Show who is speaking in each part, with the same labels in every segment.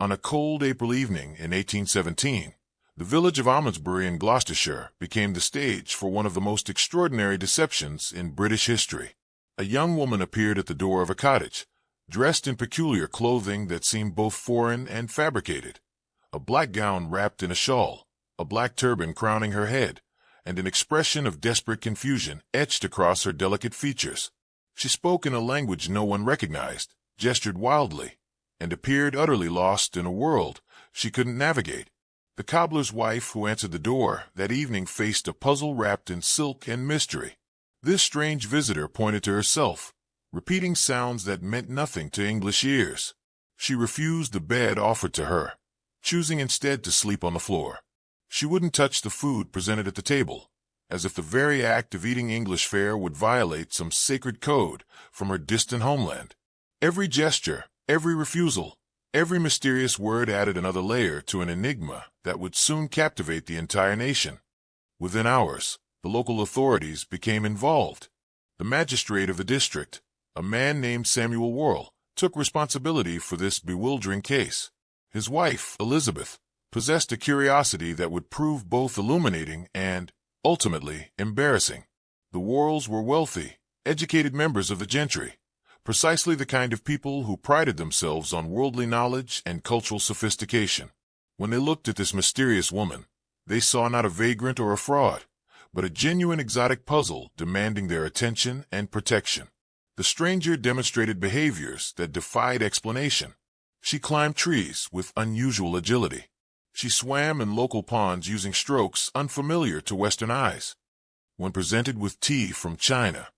Speaker 1: On a cold April evening in 1817, the village of Almondsbury in Gloucestershire became the stage for one of the most extraordinary deceptions in British history. A young woman appeared at the door of a cottage, dressed in peculiar clothing that seemed both foreign and fabricated. A black gown wrapped in a shawl, a black turban crowning her head, and an expression of desperate confusion etched across her delicate features. She spoke in a language no one recognized, gestured wildly, and appeared utterly lost in a world she couldn't navigate. The cobbler's wife who answered the door that evening faced a puzzle wrapped in silk and mystery. This strange visitor pointed to herself, repeating sounds that meant nothing to English ears. She refused the bed offered to her, choosing instead to sleep on the floor. She wouldn't touch the food presented at the table, as if the very act of eating English fare would violate some sacred code from her distant homeland. Every gesture, every refusal, every mysterious word added another layer to an enigma that would soon captivate the entire nation. Within hours, the local authorities became involved. The magistrate of the district, a man named Samuel Worrell, took responsibility for this bewildering case. His wife, Elizabeth, possessed a curiosity that would prove both illuminating and, ultimately, embarrassing. The Worrells were wealthy, educated members of the gentry, precisely the kind of people who prided themselves on worldly knowledge and cultural sophistication. When they looked at this mysterious woman, they saw not a vagrant or a fraud, but a genuine exotic puzzle demanding their attention and protection. The stranger demonstrated behaviors that defied explanation. She climbed trees with unusual agility. She swam in local ponds using strokes unfamiliar to Western eyes. When presented with tea from China,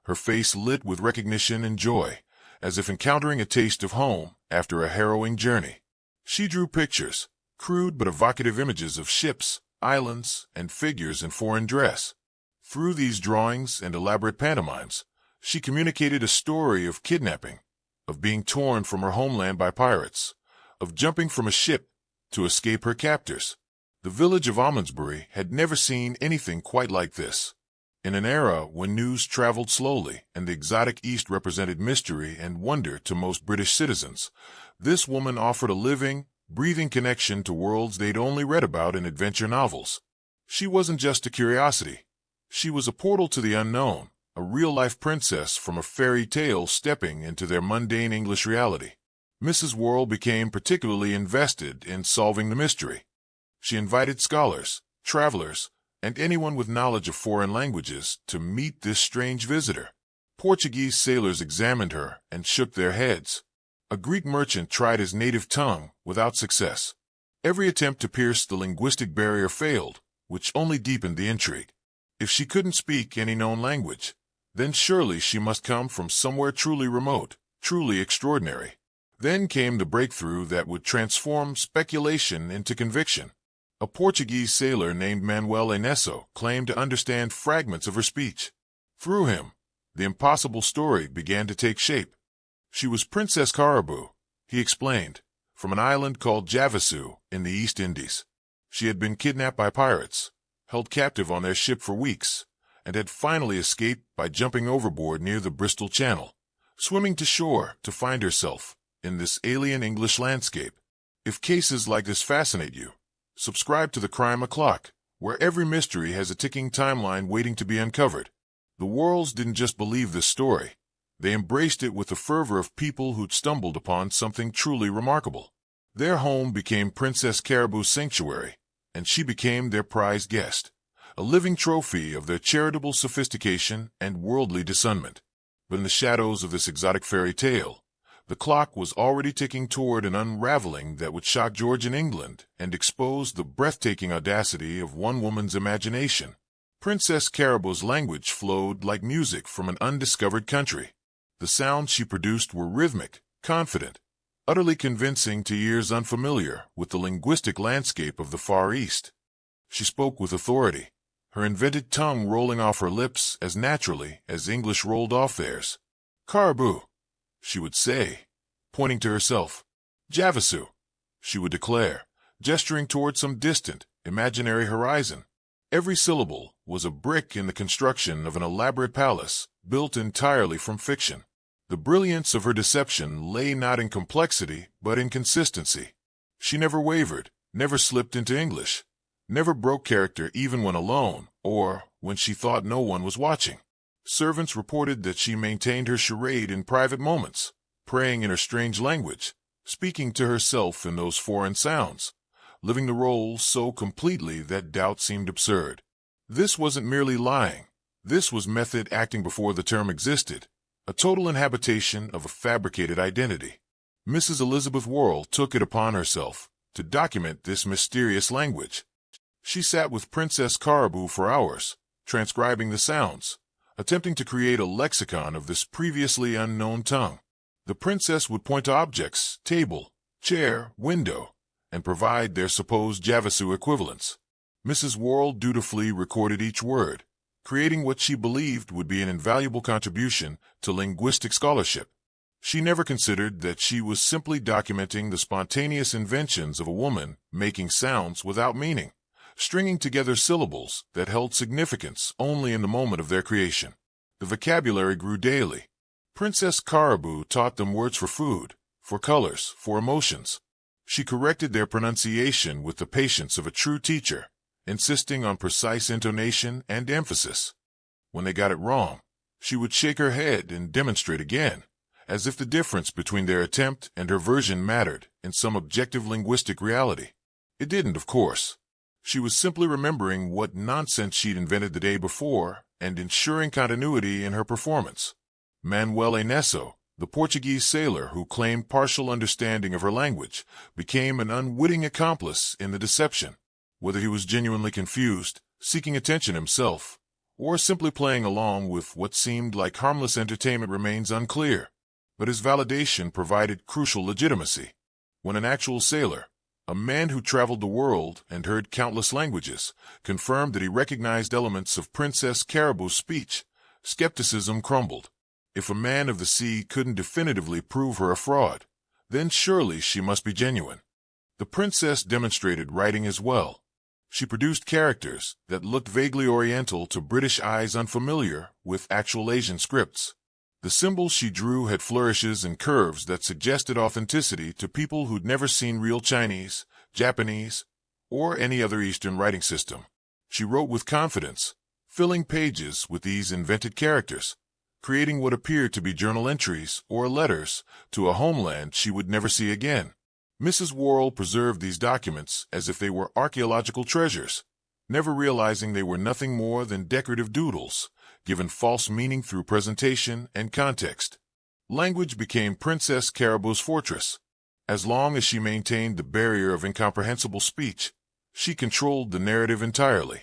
Speaker 1: her face lit with recognition and joy, as if encountering a taste of home after a harrowing journey. She drew pictures, crude but evocative images of ships, islands, and figures in foreign dress. Through these drawings and elaborate pantomimes, she communicated a story of kidnapping, of being torn from her homeland by pirates, of jumping from a ship to escape her captors. The village of Almondsbury had never seen anything quite like this. In an era when news traveled slowly and the exotic East represented mystery and wonder to most British citizens, this woman offered a living, breathing connection to worlds they'd only read about in adventure novels. She wasn't just a curiosity. She was a portal to the unknown, a real-life princess from a fairy tale stepping into their mundane English reality. Mrs. Worrell became particularly invested in solving the mystery. She invited scholars, travelers, and anyone with knowledge of foreign languages to meet this strange visitor. Portuguese sailors examined her and shook their heads. A Greek merchant tried his native tongue without success. Every attempt to pierce the linguistic barrier failed, which only deepened the intrigue. If she couldn't speak any known language, then surely she must come from somewhere truly remote, truly extraordinary. Then came the breakthrough that would transform speculation into conviction. A Portuguese sailor named Manuel Enesso claimed to understand fragments of her speech. Through him, the impossible story began to take shape. She was Princess Caraboo, he explained, from an island called Javasu in the East Indies. She had been kidnapped by pirates, held captive on their ship for weeks, and had finally escaped by jumping overboard near the Bristol Channel, swimming to shore to find herself in this alien English landscape. If cases like this fascinate you, subscribe to The Crime O'Clock, where every mystery has a ticking timeline waiting to be uncovered. The Worrells didn't just believe this story. They embraced it with the fervor of people who'd stumbled upon something truly remarkable. Their home became Princess Caraboo's sanctuary, and she became their prized guest, a living trophy of their charitable sophistication and worldly discernment. But in the shadows of this exotic fairy tale, the clock was already ticking toward an unraveling that would shock Georgian England and expose the breathtaking audacity of one woman's imagination. Princess Caraboo's language flowed like music from an undiscovered country. The sounds she produced were rhythmic, confident, utterly convincing to ears unfamiliar with the linguistic landscape of the Far East. She spoke with authority, her invented tongue rolling off her lips as naturally as English rolled off theirs. Caraboo, she would say, pointing to herself. Javasu, she would declare, gesturing toward some distant, imaginary horizon. Every syllable was a brick in the construction of an elaborate palace, built entirely from fiction. The brilliance of her deception lay not in complexity, but in consistency. She never wavered, never slipped into English, never broke character even when alone or when she thought no one was watching. Servants reported that she maintained her charade in private moments, praying in her strange language, speaking to herself in those foreign sounds, living the role so completely that doubt seemed absurd. This wasn't merely lying. This was method acting before the term existed, a total inhabitation of a fabricated identity. Mrs. Elizabeth Worrell took it upon herself to document this mysterious language. She sat with Princess Caraboo for hours, transcribing the sounds, attempting to create a lexicon of this previously unknown tongue. The princess would point to objects, table, chair, window, and provide their supposed Javasu equivalents. Mrs. Worrell dutifully recorded each word, creating what she believed would be an invaluable contribution to linguistic scholarship. She never considered that she was simply documenting the spontaneous inventions of a woman making sounds without meaning, stringing together syllables that held significance only in the moment of their creation. The vocabulary grew daily. Princess Caraboo taught them words for food, for colors, for emotions. She corrected their pronunciation with the patience of a true teacher, insisting on precise intonation and emphasis. When they got it wrong, she would shake her head and demonstrate again, as if the difference between their attempt and her version mattered in some objective linguistic reality. It didn't, of course. She was simply remembering what nonsense she'd invented the day before and ensuring continuity in her performance. Manuel Enesso, the Portuguese sailor who claimed partial understanding of her language, became an unwitting accomplice in the deception. Whether he was genuinely confused, seeking attention himself, or simply playing along with what seemed like harmless entertainment remains unclear. But his validation provided crucial legitimacy. When an actual sailor, a man who traveled the world and heard countless languages, confirmed that he recognized elements of Princess Caraboo's speech, skepticism crumbled. If a man of the sea couldn't definitively prove her a fraud, then surely she must be genuine. The princess demonstrated writing as well. She produced characters that looked vaguely oriental to British eyes unfamiliar with actual Asian scripts. The symbols she drew had flourishes and curves that suggested authenticity to people who'd never seen real Chinese, Japanese, or any other Eastern writing system. She wrote with confidence, filling pages with these invented characters, creating what appeared to be journal entries or letters to a homeland she would never see again. Mrs. Worrell preserved these documents as if they were archaeological treasures, never realizing they were nothing more than decorative doodles, given false meaning through presentation and context. Language became Princess Caraboo's fortress. As long as she maintained the barrier of incomprehensible speech, she controlled the narrative entirely.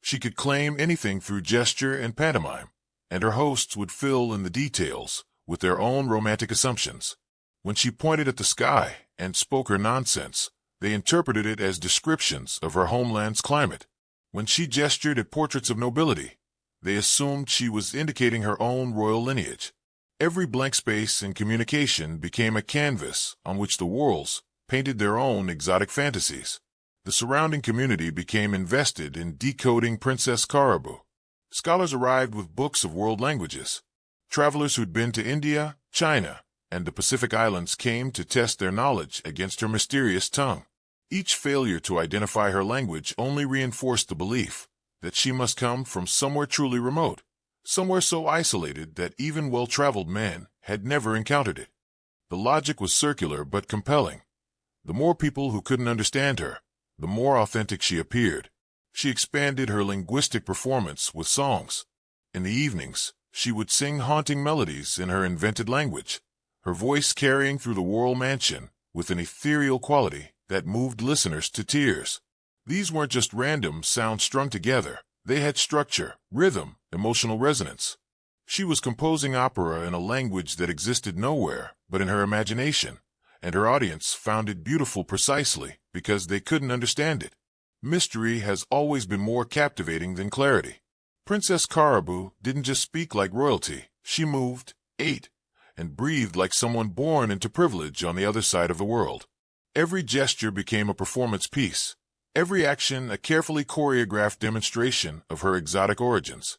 Speaker 1: She could claim anything through gesture and pantomime, and her hosts would fill in the details with their own romantic assumptions. When she pointed at the sky and spoke her nonsense, they interpreted it as descriptions of her homeland's climate. When she gestured at portraits of nobility, they assumed she was indicating her own royal lineage. Every blank space in communication became a canvas on which the Worrells painted their own exotic fantasies. The surrounding community became invested in decoding Princess Caraboo. Scholars arrived with books of world languages. Travelers who'd been to India, China, and the Pacific Islands came to test their knowledge against her mysterious tongue. Each failure to identify her language only reinforced the belief that she must come from somewhere truly remote, somewhere so isolated that even well-traveled men had never encountered it. The logic was circular but compelling. The more people who couldn't understand her, the more authentic she appeared. She expanded her linguistic performance with songs. In the evenings, she would sing haunting melodies in her invented language, her voice carrying through the Worrell mansion with an ethereal quality that moved listeners to tears. These weren't just random sounds strung together. They had structure, rhythm, emotional resonance. She was composing opera in a language that existed nowhere but in her imagination, and her audience found it beautiful precisely because they couldn't understand it. Mystery has always been more captivating than clarity. Princess Caraboo didn't just speak like royalty. She moved, ate, and breathed like someone born into privilege on the other side of the world. Every gesture became a performance piece, every action a carefully choreographed demonstration of her exotic origins.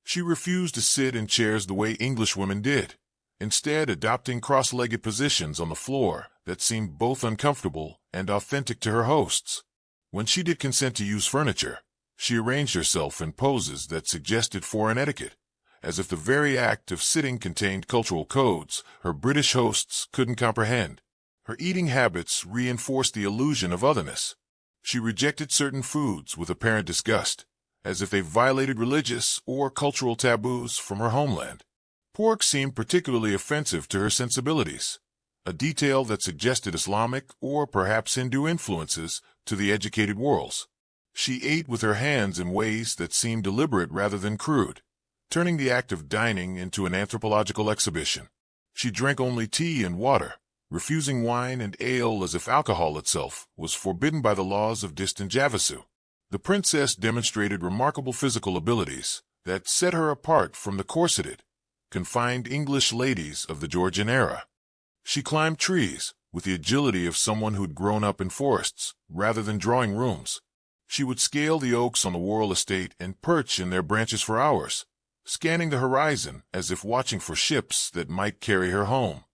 Speaker 1: She refused to sit in chairs the way English women did, instead adopting cross-legged positions on the floor that seemed both uncomfortable and authentic to her hosts. When she did consent to use furniture, she arranged herself in poses that suggested foreign etiquette, as if the very act of sitting contained cultural codes her British hosts couldn't comprehend. Her eating habits reinforced the illusion of otherness. She rejected certain foods with apparent disgust, as if they violated religious or cultural taboos from her homeland. Pork seemed particularly offensive to her sensibilities, a detail that suggested Islamic or perhaps Hindu influences to the educated worlds. She ate with her hands in ways that seemed deliberate rather than crude, turning the act of dining into an anthropological exhibition. She drank only tea and water, refusing wine and ale as if alcohol itself was forbidden by the laws of distant Javasu. The princess demonstrated remarkable physical abilities that set her apart from the corseted, confined English ladies of the Georgian era. She climbed trees with the agility of someone who'd grown up in forests rather than drawing rooms. She would scale the oaks on the Worrell estate and perch in their branches for hours, scanning the horizon as if watching for ships that might carry her home.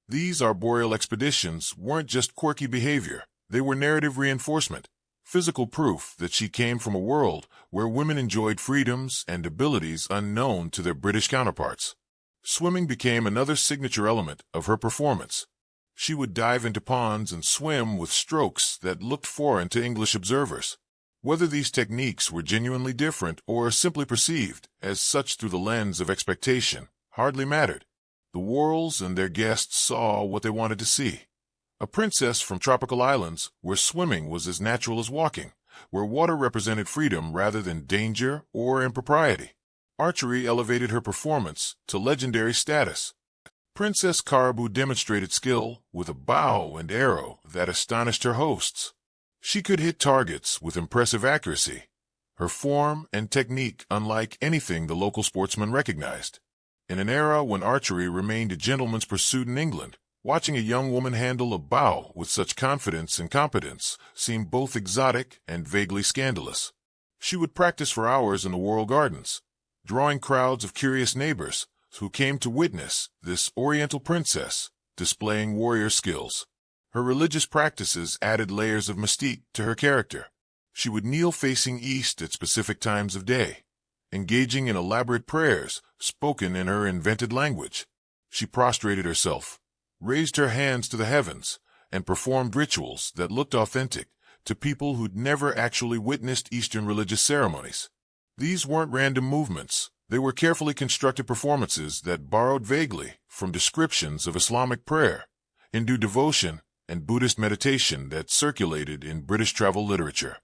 Speaker 1: These arboreal expeditions weren't just quirky behavior, they were narrative reinforcement, physical proof that she came from a world where women enjoyed freedoms and abilities unknown to their British counterparts. Swimming became another signature element of her performance. She would dive into ponds and swim with strokes that looked foreign to English observers. Whether these techniques were genuinely different or simply perceived as such through the lens of expectation hardly mattered. The Worrells and their guests saw what they wanted to see. A princess from tropical islands where swimming was as natural as walking, where water represented freedom rather than danger or impropriety. Archery elevated her performance to legendary status. Princess Caraboo demonstrated skill with a bow and arrow that astonished her hosts. She could hit targets with impressive accuracy, her form and technique unlike anything the local sportsmen recognized. In an era when archery remained a gentleman's pursuit in England, watching a young woman handle a bow with such confidence and competence seemed both exotic and vaguely scandalous. She would practice for hours in the Worrell Gardens, drawing crowds of curious neighbors who came to witness this Oriental princess displaying warrior skills. Her religious practices added layers of mystique to her character. She would kneel facing east at specific times of day, engaging in elaborate prayers spoken in her invented language. She prostrated herself, raised her hands to the heavens, and performed rituals that looked authentic to people who'd never actually witnessed Eastern religious ceremonies. These weren't random movements. They were carefully constructed performances that borrowed vaguely from descriptions of Islamic prayer, Hindu devotion, and Buddhist meditation that circulated in British travel literature.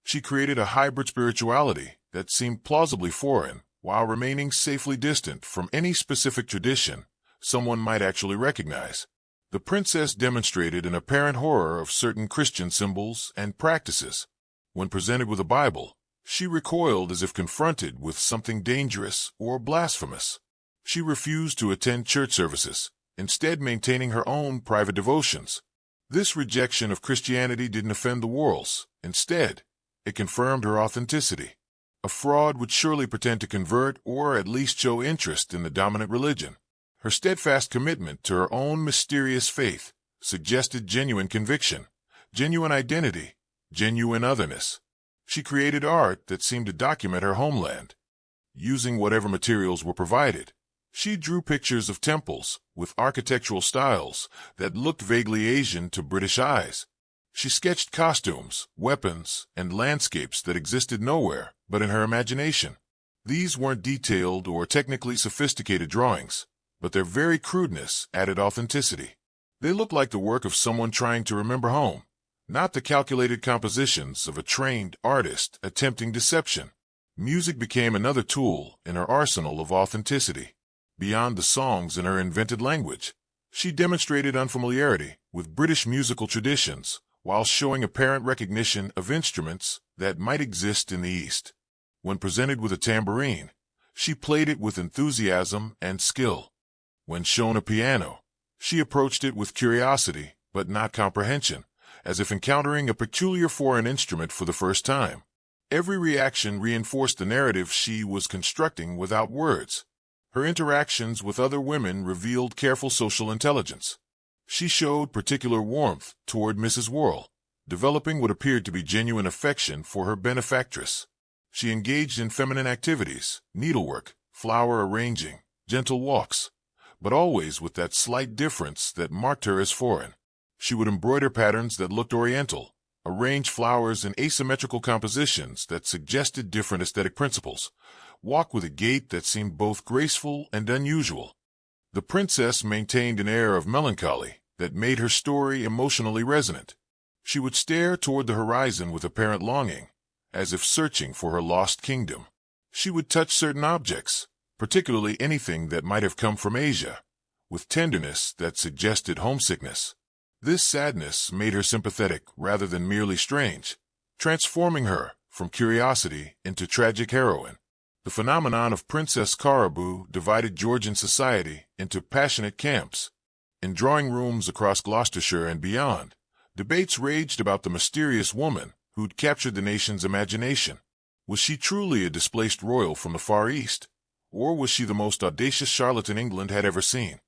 Speaker 1: She created a hybrid spirituality that seemed plausibly foreign while remaining safely distant from any specific tradition someone might actually recognize. The princess demonstrated an apparent horror of certain Christian symbols and practices. When presented with a Bible, she recoiled as if confronted with something dangerous or blasphemous. She refused to attend church services, instead maintaining her own private devotions. This rejection of Christianity didn't offend the Worrells. Instead, it confirmed her authenticity. A fraud would surely pretend to convert or at least show interest in the dominant religion. Her steadfast commitment to her own mysterious faith suggested genuine conviction, genuine identity, genuine otherness. She created art that seemed to document her homeland. Using whatever materials were provided, she drew pictures of temples with architectural styles that looked vaguely Asian to British eyes. She sketched costumes, weapons, and landscapes that existed nowhere but in her imagination. These weren't detailed or technically sophisticated drawings, but their very crudeness added authenticity. They looked like the work of someone trying to remember home, not the calculated compositions of a trained artist attempting deception. Music became another tool in her arsenal of authenticity. Beyond the songs in her invented language, she demonstrated unfamiliarity with British musical traditions while showing apparent recognition of instruments that might exist in the East. When presented with a tambourine, she played it with enthusiasm and skill. When shown a piano, she approached it with curiosity but not comprehension, as if encountering a peculiar foreign instrument for the first time. Every reaction reinforced the narrative she was constructing without words. Her interactions with other women revealed careful social intelligence. She showed particular warmth toward Mrs. Worrell, developing what appeared to be genuine affection for her benefactress. She engaged in feminine activities, needlework, flower arranging, gentle walks, but always with that slight difference that marked her as foreign. She would embroider patterns that looked oriental, arrange flowers in asymmetrical compositions that suggested different aesthetic principles, walk with a gait that seemed both graceful and unusual. The princess maintained an air of melancholy that made her story emotionally resonant. She would stare toward the horizon with apparent longing, as if searching for her lost kingdom. She would touch certain objects, particularly anything that might have come from Asia, with tenderness that suggested homesickness. This sadness made her sympathetic rather than merely strange, transforming her from curiosity into tragic heroine. The phenomenon of Princess Caraboo divided Georgian society into passionate camps. In drawing rooms across Gloucestershire and beyond, debates raged about the mysterious woman who'd captured the nation's imagination. Was she truly a displaced royal from the Far East, or was she the most audacious charlatan England had ever seen?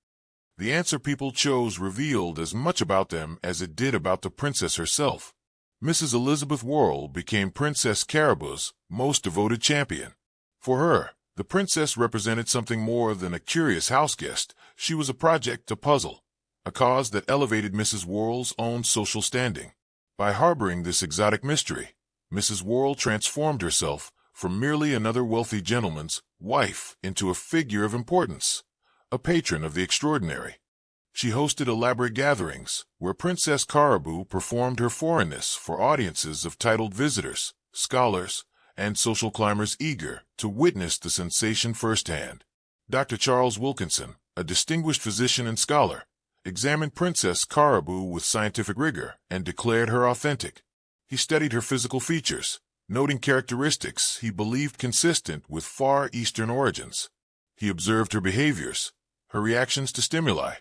Speaker 1: The answer people chose revealed as much about them as it did about the princess herself. Mrs. Elizabeth Worrell became Princess Caraboo's most devoted champion. For her, the princess represented something more than a curious houseguest. She was a project to puzzle, a cause that elevated Mrs. Worrell's own social standing. By harboring this exotic mystery, Mrs. Worrell transformed herself from merely another wealthy gentleman's wife into a figure of importance, a patron of the extraordinary. She hosted elaborate gatherings where Princess Caraboo performed her foreignness for audiences of titled visitors, scholars, and social climbers eager to witness the sensation firsthand. Dr. Charles Wilkinson, a distinguished physician and scholar, examined Princess Caraboo with scientific rigor and declared her authentic. He studied her physical features, noting characteristics he believed consistent with Far Eastern origins. He observed her behaviors, her reactions to stimuli,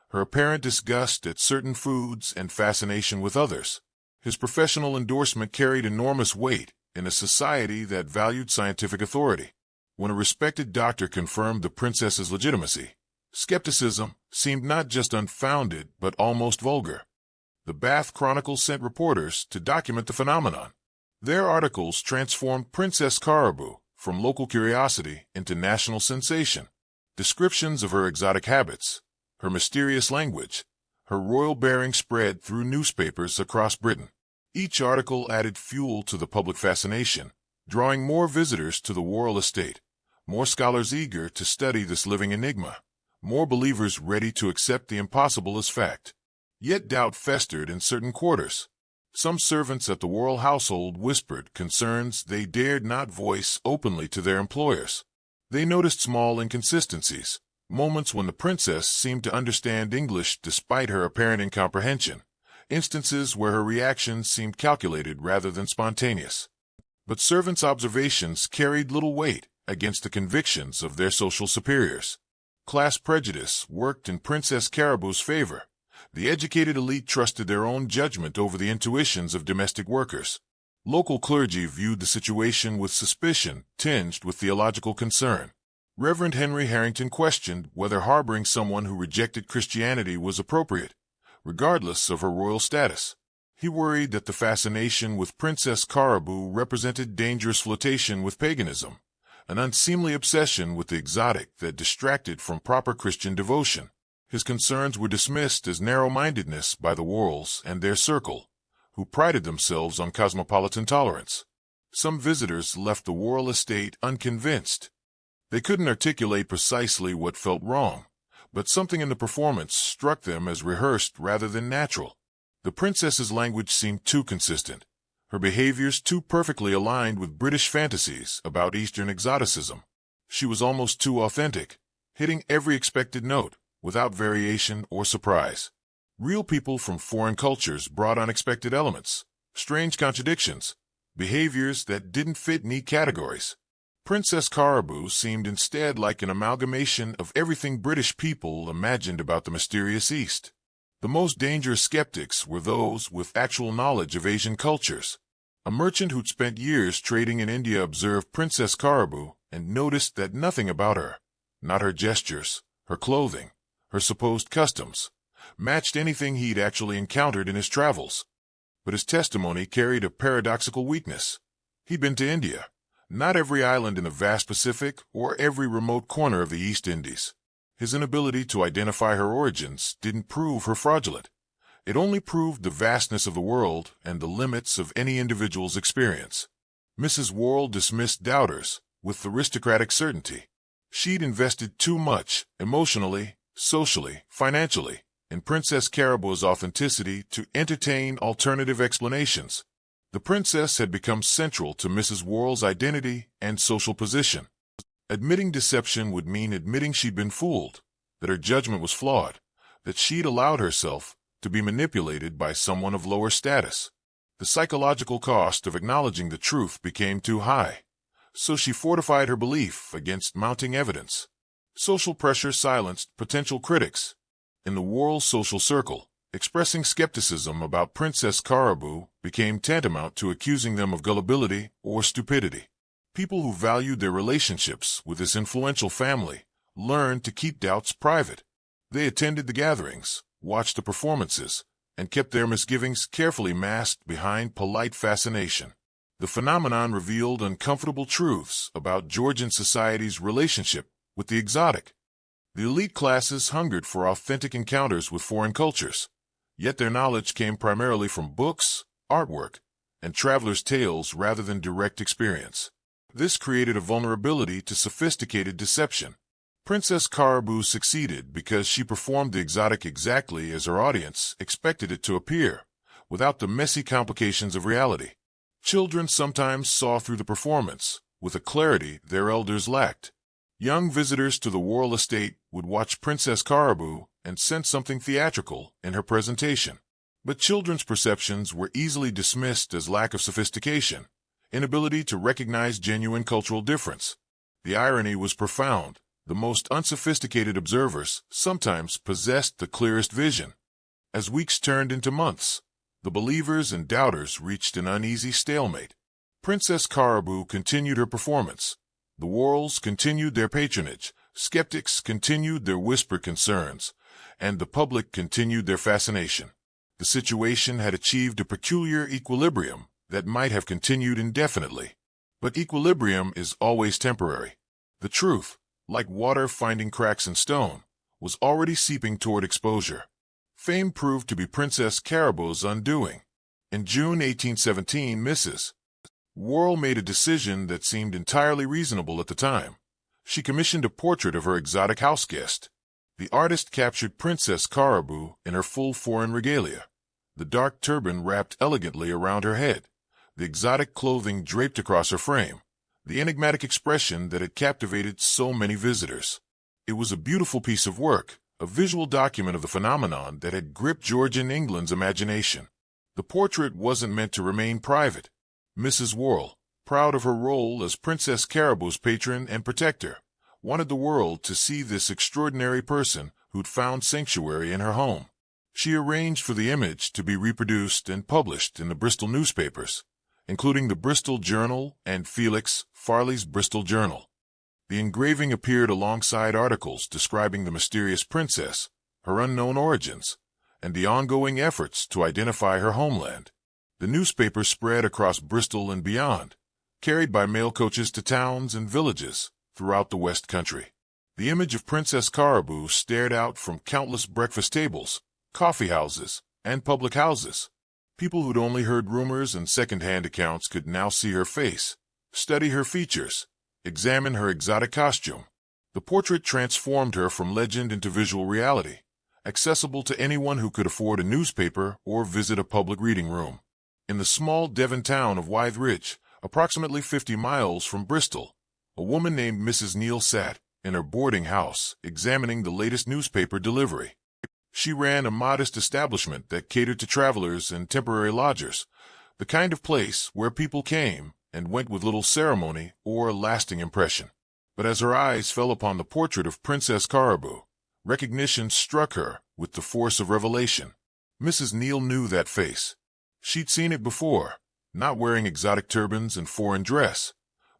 Speaker 1: her apparent disgust at certain foods and fascination with others. His professional endorsement carried enormous weight in a society that valued scientific authority. When a respected doctor confirmed the princess's legitimacy, skepticism seemed not just unfounded but almost vulgar. The Bath Chronicle sent reporters to document the phenomenon. Their articles transformed Princess Caraboo from local curiosity into national sensation. Descriptions of her exotic habits, her mysterious language, her royal bearing spread through newspapers across Britain. Each article added fuel to the public fascination, drawing more visitors to the Worrell estate, more scholars eager to study this living enigma, more believers ready to accept the impossible as fact. Yet doubt festered in certain quarters. Some servants at the Worrell household whispered concerns they dared not voice openly to their employers. They noticed small inconsistencies, moments when the princess seemed to understand English despite her apparent incomprehension, instances where her reactions seemed calculated rather than spontaneous. But servants' observations carried little weight against the convictions of their social superiors. Class prejudice worked in Princess Caraboo's favor. The educated elite trusted their own judgment over the intuitions of domestic workers. Local clergy viewed the situation with suspicion tinged with theological concern. Reverend Henry Harrington questioned whether harboring someone who rejected Christianity was appropriate, regardless of her royal status. He worried that the fascination with Princess Caraboo represented dangerous flirtation with paganism, an unseemly obsession with the exotic that distracted from proper Christian devotion. His concerns were dismissed as narrow-mindedness by the Worrells and their circle, who prided themselves on cosmopolitan tolerance. Some visitors left the Worrell estate unconvinced. They couldn't articulate precisely what felt wrong, but something in the performance struck them as rehearsed rather than natural. The princess's language seemed too consistent, her behaviors too perfectly aligned with British fantasies about Eastern exoticism. She was almost too authentic, hitting every expected note, without variation or surprise. Real people from foreign cultures brought unexpected elements, strange contradictions, behaviors that didn't fit neat categories. Princess Caraboo seemed instead like an amalgamation of everything British people imagined about the mysterious East. The most dangerous skeptics were those with actual knowledge of Asian cultures. A merchant who'd spent years trading in India observed Princess Caraboo and noticed that nothing about her, not her gestures, her clothing, her supposed customs, matched anything he'd actually encountered in his travels. But his testimony carried a paradoxical weakness. He'd been to India, not every island in the vast Pacific or every remote corner of the East Indies. His inability to identify her origins didn't prove her fraudulent. It only proved the vastness of the world and the limits of any individual's experience. Mrs. Worrell dismissed doubters with aristocratic certainty. She'd invested too much, emotionally, socially, financially, in Princess Caraboo's authenticity to entertain alternative explanations. The princess had become central to Mrs. Worrell's identity and social position. Admitting deception would mean admitting she'd been fooled, that her judgment was flawed, that she'd allowed herself to be manipulated by someone of lower status. The psychological cost of acknowledging the truth became too high, so she fortified her belief against mounting evidence. Social pressure silenced potential critics. In the Worrell social circle, expressing skepticism about Princess Caraboo became tantamount to accusing them of gullibility or stupidity. People who valued their relationships with this influential family learned to keep doubts private. They attended the gatherings, watched the performances, and kept their misgivings carefully masked behind polite fascination. The phenomenon revealed uncomfortable truths about Georgian society's relationship with the exotic. The elite classes hungered for authentic encounters with foreign cultures, yet their knowledge came primarily from books, artwork, and travelers' tales rather than direct experience. This created a vulnerability to sophisticated deception. Princess Caraboo succeeded because she performed the exotic exactly as her audience expected it to appear, without the messy complications of reality. Children sometimes saw through the performance, with a clarity their elders lacked. Young visitors to the Worrell estate would watch Princess Caraboo and sense something theatrical in her presentation. But children's perceptions were easily dismissed as lack of sophistication, inability to recognize genuine cultural difference. The irony was profound. The most unsophisticated observers sometimes possessed the clearest vision. As weeks turned into months, the believers and doubters reached an uneasy stalemate. Princess Caraboo continued her performance. The Worrells continued their patronage, skeptics continued their whispered concerns, and the public continued their fascination. The situation had achieved a peculiar equilibrium that might have continued indefinitely. But equilibrium is always temporary. The truth, like water finding cracks in stone, was already seeping toward exposure. Fame proved to be Princess Caraboo's undoing. In June 1817, Mrs. Worrell made a decision that seemed entirely reasonable at the time. She commissioned a portrait of her exotic houseguest. The artist captured Princess Caraboo in her full foreign regalia, the dark turban wrapped elegantly around her head, the exotic clothing draped across her frame, the enigmatic expression that had captivated so many visitors. It was a beautiful piece of work, a visual document of the phenomenon that had gripped Georgian England's imagination. The portrait wasn't meant to remain private. Mrs. Worrell, proud of her role as Princess Caraboo's patron and protector, wanted the world to see this extraordinary person who'd found sanctuary in her home. She arranged for the image to be reproduced and published in the Bristol newspapers, including the Bristol Journal and Felix Farley's Bristol Journal. The engraving appeared alongside articles describing the mysterious princess, her unknown origins, and the ongoing efforts to identify her homeland. The newspaper spread across Bristol and beyond, carried by mail coaches to towns and villages throughout the West Country. The image of Princess Caraboo stared out from countless breakfast tables, coffee houses, and public houses. People who'd only heard rumors and second-hand accounts could now see her face, study her features, examine her exotic costume. The portrait transformed her from legend into visual reality, accessible to anyone who could afford a newspaper or visit a public reading room. In the small Devon town of Wythe Ridge, approximately 50 miles from Bristol, a woman named Mrs. Neal sat in her boarding house examining the latest newspaper delivery. She ran a modest establishment that catered to travelers and temporary lodgers, the kind of place where people came and went with little ceremony or lasting impression. But as her eyes fell upon the portrait of Princess Caraboo, recognition struck her with the force of revelation. Mrs. Neal knew that face. She'd seen it before, not wearing exotic turbans and foreign dress,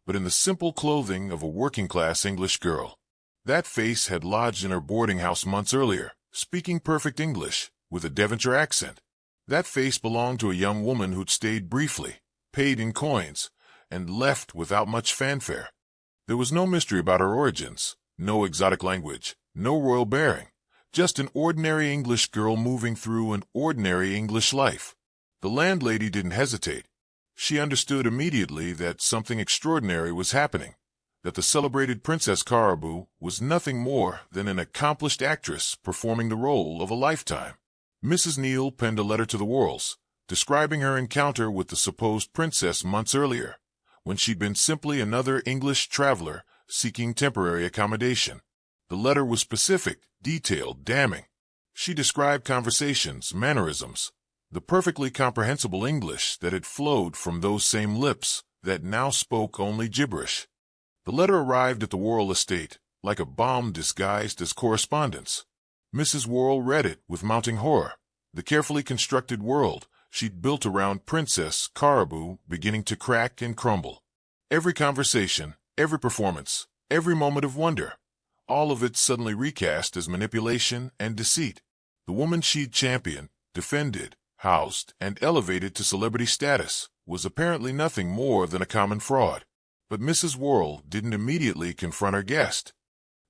Speaker 1: but in the simple clothing of a working-class English girl. That face had lodged in her boarding house months earlier, speaking perfect English, with a Devonshire accent. That face belonged to a young woman who'd stayed briefly, paid in coins, and left without much fanfare. There was no mystery about her origins, no exotic language, no royal bearing, just an ordinary English girl moving through an ordinary English life. The landlady didn't hesitate. She understood immediately that something extraordinary was happening, that the celebrated Princess Caraboo was nothing more than an accomplished actress performing the role of a lifetime. Mrs. Neal penned a letter to the Worrells, describing her encounter with the supposed princess months earlier, when she'd been simply another English traveler seeking temporary accommodation. The letter was specific, detailed, damning. She described conversations, mannerisms, the perfectly comprehensible English that had flowed from those same lips that now spoke only gibberish. The letter arrived at the Worrell estate, like a bomb disguised as correspondence. Mrs. Worrell read it with mounting horror, the carefully constructed world she'd built around Princess Caraboo beginning to crack and crumble. Every conversation, every performance, every moment of wonder, all of it suddenly recast as manipulation and deceit. The woman she'd championed, defended, housed, and elevated to celebrity status was apparently nothing more than a common fraud. But Mrs. Worrell didn't immediately confront her guest.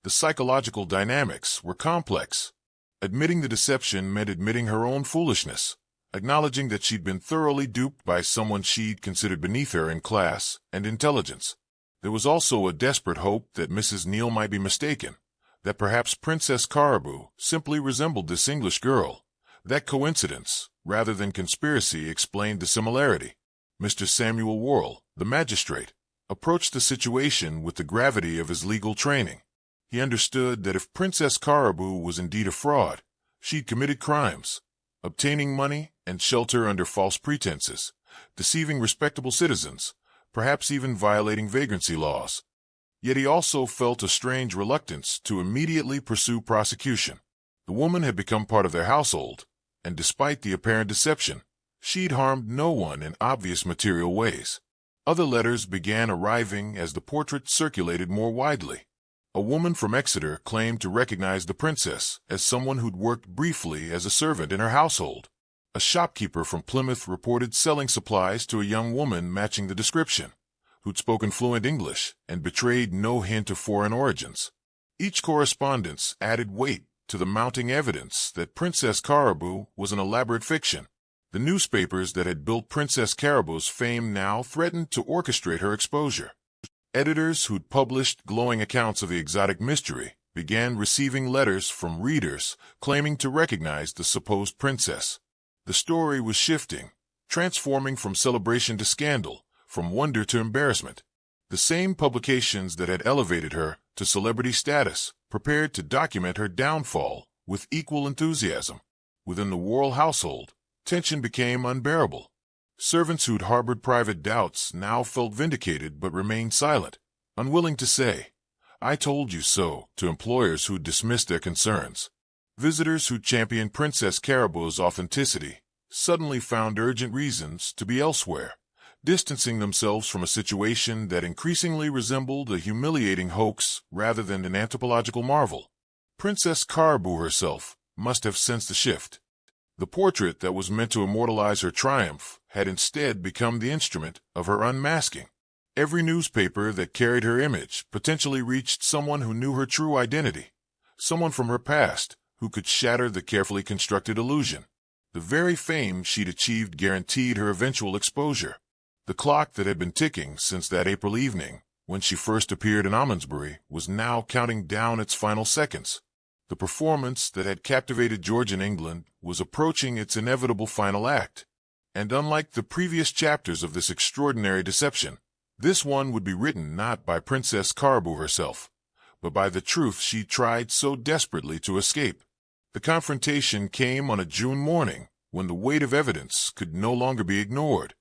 Speaker 1: The psychological dynamics were complex. Admitting the deception meant admitting her own foolishness, acknowledging that she'd been thoroughly duped by someone she'd considered beneath her in class and intelligence. There was also a desperate hope that Mrs. Neal might be mistaken, that perhaps Princess Caraboo simply resembled this English girl. That coincidence, rather than conspiracy, explained the similarity. Mr. Samuel Worrell, the magistrate, approached the situation with the gravity of his legal training. He understood that if Princess Caraboo was indeed a fraud, she'd committed crimes, obtaining money and shelter under false pretenses, deceiving respectable citizens, perhaps even violating vagrancy laws. Yet he also felt a strange reluctance to immediately pursue prosecution. The woman had become part of their household, and despite the apparent deception, she'd harmed no one in obvious material ways. Other letters began arriving as the portrait circulated more widely. A woman from Exeter claimed to recognize the princess as someone who'd worked briefly as a servant in her household. A shopkeeper from Plymouth reported selling supplies to a young woman matching the description, who'd spoken fluent English and betrayed no hint of foreign origins. Each correspondence added weight to the mounting evidence that Princess Caraboo was an elaborate fiction. The newspapers that had built Princess Caraboo's fame now threatened to orchestrate her exposure. Editors who'd published glowing accounts of the exotic mystery began receiving letters from readers claiming to recognize the supposed princess. The story was shifting, transforming from celebration to scandal, from wonder to embarrassment. The same publications that had elevated her to celebrity status prepared to document her downfall with equal enthusiasm. Within the Worrell household, tension became unbearable. Servants who'd harbored private doubts now felt vindicated but remained silent, unwilling to say, "I told you so," to employers who'd dismissed their concerns. Visitors who championed Princess Caraboo's authenticity suddenly found urgent reasons to be elsewhere, distancing themselves from a situation that increasingly resembled a humiliating hoax rather than an anthropological marvel. Princess Caraboo herself must have sensed the shift. The portrait that was meant to immortalize her triumph had instead become the instrument of her unmasking. Every newspaper that carried her image potentially reached someone who knew her true identity, someone from her past who could shatter the carefully constructed illusion. The very fame she'd achieved guaranteed her eventual exposure. The clock that had been ticking since that April evening, when she first appeared in Almondsbury, was now counting down its final seconds. The performance that had captivated Georgian England was approaching its inevitable final act. And unlike the previous chapters of this extraordinary deception, this one would be written not by Princess Caraboo herself, but by the truth she tried so desperately to escape. The confrontation came on a June morning, when the weight of evidence could no longer be ignored.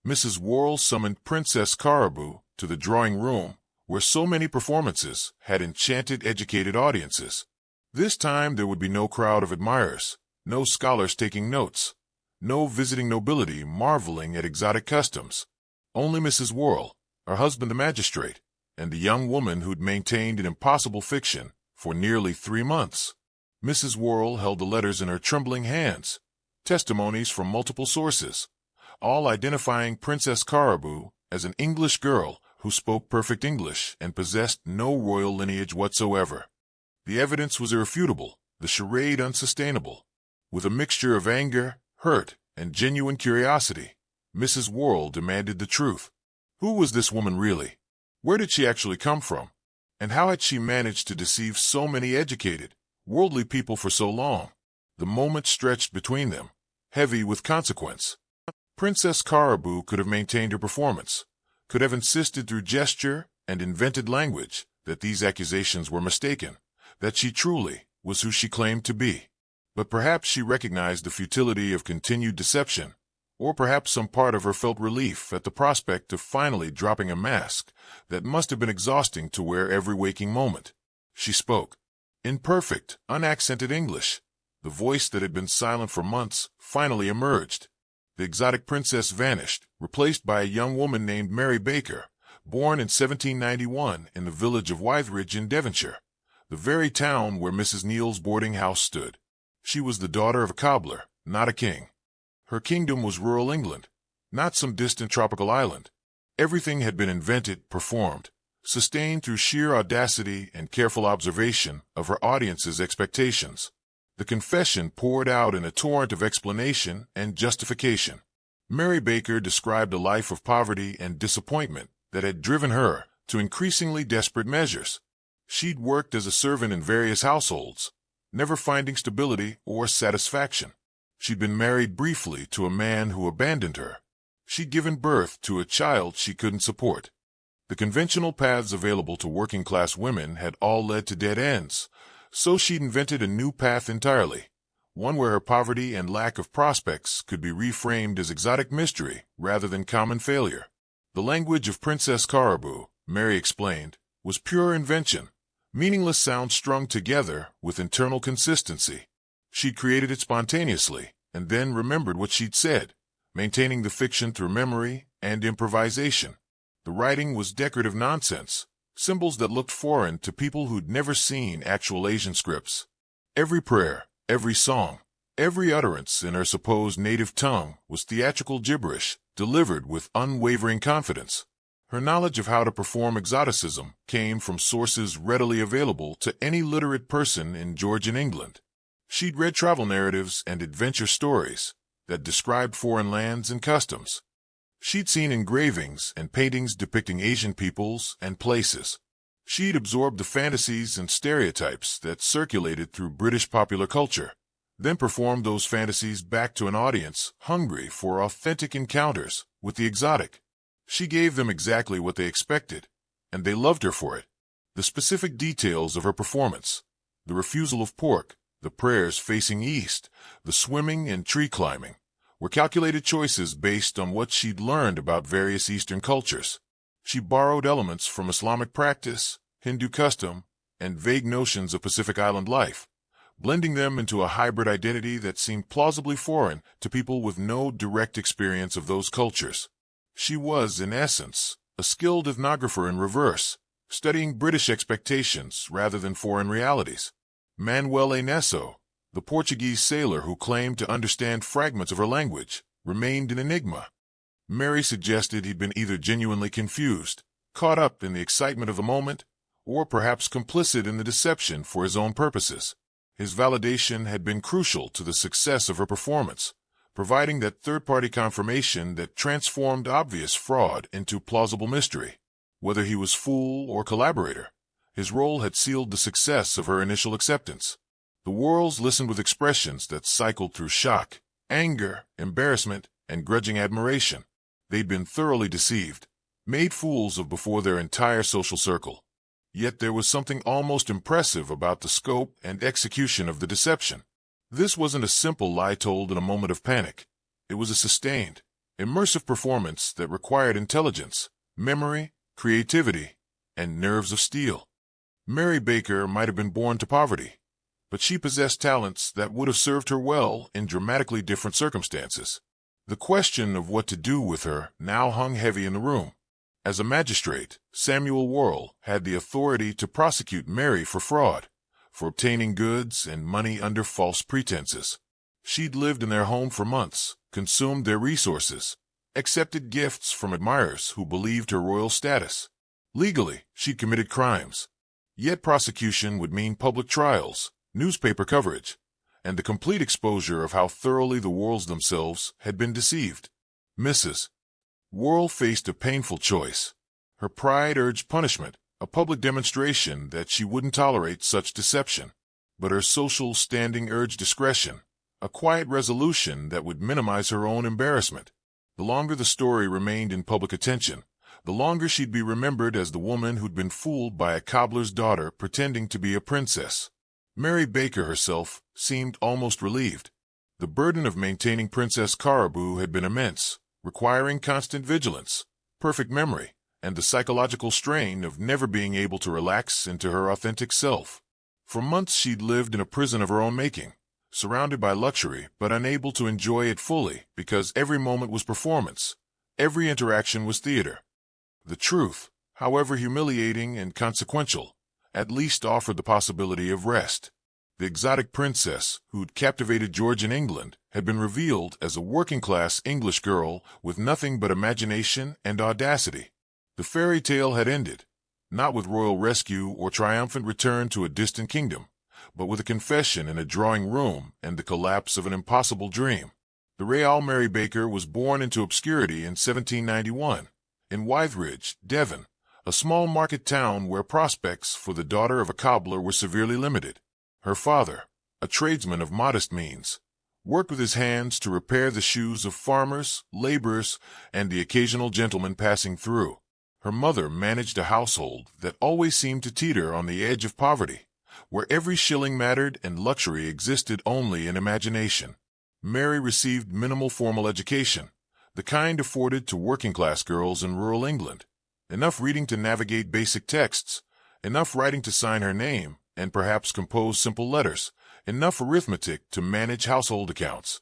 Speaker 1: Mrs. Worrell summoned Princess Caraboo to the drawing room, where so many performances had enchanted educated audiences. This time there would be no crowd of admirers, no scholars taking notes, no visiting nobility marveling at exotic customs. Only Mrs. Worrell, her husband the magistrate, and the young woman who'd maintained an impossible fiction for nearly 3 months. Mrs. Worrell held the letters in her trembling hands, testimonies from multiple sources, all identifying Princess Caraboo as an English girl who spoke perfect English and possessed no royal lineage whatsoever. The evidence was irrefutable, the charade unsustainable. With a mixture of anger, hurt, and genuine curiosity, Mrs. Worrell demanded the truth. Who was this woman really? Where did she actually come from? And how had she managed to deceive so many educated, worldly people for so long? The moment stretched between them, heavy with consequence. Princess Caraboo could have maintained her performance, could have insisted through gesture and invented language that these accusations were mistaken, that she truly was who she claimed to be. But perhaps she recognized the futility of continued deception, or perhaps some part of her felt relief at the prospect of finally dropping a mask that must have been exhausting to wear every waking moment. She spoke. In perfect, unaccented English, the voice that had been silent for months finally emerged. The exotic princess vanished, replaced by a young woman named Mary Baker, born in 1791 in the village of Wytheridge in Devonshire, the very town where Mrs. Neal's boarding house stood. She was the daughter of a cobbler, not a king. Her kingdom was rural England, not some distant tropical island. Everything had been invented, performed, sustained through sheer audacity and careful observation of her audience's expectations. The confession poured out in a torrent of explanation and justification. Mary Baker described a life of poverty and disappointment that had driven her to increasingly desperate measures. She'd worked as a servant in various households, never finding stability or satisfaction. She'd been married briefly to a man who abandoned her. She'd given birth to a child she couldn't support. The conventional paths available to working-class women had all led to dead ends, so she'd invented a new path entirely, one where her poverty and lack of prospects could be reframed as exotic mystery rather than common failure. The language of Princess Caraboo, Mary explained, was pure invention, meaningless sounds strung together with internal consistency. She'd created it spontaneously, and then remembered what she'd said, maintaining the fiction through memory and improvisation. The writing was decorative nonsense, symbols that looked foreign to people who'd never seen actual Asian scripts. Every prayer, every song, every utterance in her supposed native tongue was theatrical gibberish, delivered with unwavering confidence. Her knowledge of how to perform exoticism came from sources readily available to any literate person in Georgian England. She'd read travel narratives and adventure stories that described foreign lands and customs. She'd seen engravings and paintings depicting Asian peoples and places. She'd absorbed the fantasies and stereotypes that circulated through British popular culture, then performed those fantasies back to an audience hungry for authentic encounters with the exotic. She gave them exactly what they expected, and they loved her for it. The specific details of her performance, the refusal of pork, the prayers facing east, the swimming and tree climbing, were calculated choices based on what she'd learned about various Eastern cultures. She borrowed elements from Islamic practice, Hindu custom, and vague notions of Pacific Island life, blending them into a hybrid identity that seemed plausibly foreign to people with no direct experience of those cultures. She was, in essence, a skilled ethnographer in reverse, studying British expectations rather than foreign realities. Manuel Enesso, the Portuguese sailor who claimed to understand fragments of her language, remained an enigma. Mary suggested he'd been either genuinely confused, caught up in the excitement of the moment, or perhaps complicit in the deception for his own purposes. His validation had been crucial to the success of her performance, providing that third-party confirmation that transformed obvious fraud into plausible mystery. Whether he was fool or collaborator, his role had sealed the success of her initial acceptance. The Worrells listened with expressions that cycled through shock, anger, embarrassment, and grudging admiration. They'd been thoroughly deceived, made fools of before their entire social circle. Yet there was something almost impressive about the scope and execution of the deception. This wasn't a simple lie told in a moment of panic. It was a sustained, immersive performance that required intelligence, memory, creativity, and nerves of steel. Mary Baker might have been born to poverty, but she possessed talents that would have served her well in dramatically different circumstances. The question of what to do with her now hung heavy in the room. As a magistrate, Samuel Worrell had the authority to prosecute Mary for fraud, for obtaining goods and money under false pretenses. She'd lived in their home for months, consumed their resources, accepted gifts from admirers who believed her royal status. Legally, she'd committed crimes. Yet prosecution would mean public trials, newspaper coverage, and the complete exposure of how thoroughly the Worrells themselves had been deceived. Mrs. Worrell faced a painful choice. Her pride urged punishment, a public demonstration that she wouldn't tolerate such deception. But her social standing urged discretion, a quiet resolution that would minimize her own embarrassment. The longer the story remained in public attention, the longer she'd be remembered as the woman who'd been fooled by a cobbler's daughter pretending to be a princess. Mary Baker herself seemed almost relieved. The burden of maintaining Princess Caraboo had been immense, requiring constant vigilance, perfect memory, and the psychological strain of never being able to relax into her authentic self. For months she'd lived in a prison of her own making, surrounded by luxury but unable to enjoy it fully because every moment was performance, every interaction was theater. The truth, however humiliating and consequential, at least offered the possibility of rest. The exotic princess who'd captivated George in England had been revealed as a working-class English girl with nothing but imagination and audacity. The fairy tale had ended, not with royal rescue or triumphant return to a distant kingdom, but with a confession in a drawing room and the collapse of an impossible dream. The Real Mary Baker was born into obscurity in 1791, in Wytheridge, Devon, a small market town where prospects for the daughter of a cobbler were severely limited. Her father, a tradesman of modest means, worked with his hands to repair the shoes of farmers, laborers, and the occasional gentleman passing through. Her mother managed a household that always seemed to teeter on the edge of poverty, where every shilling mattered and luxury existed only in imagination. Mary received minimal formal education, the kind afforded to working-class girls in rural England. Enough reading to navigate basic texts, enough writing to sign her name, and perhaps compose simple letters, enough arithmetic to manage household accounts.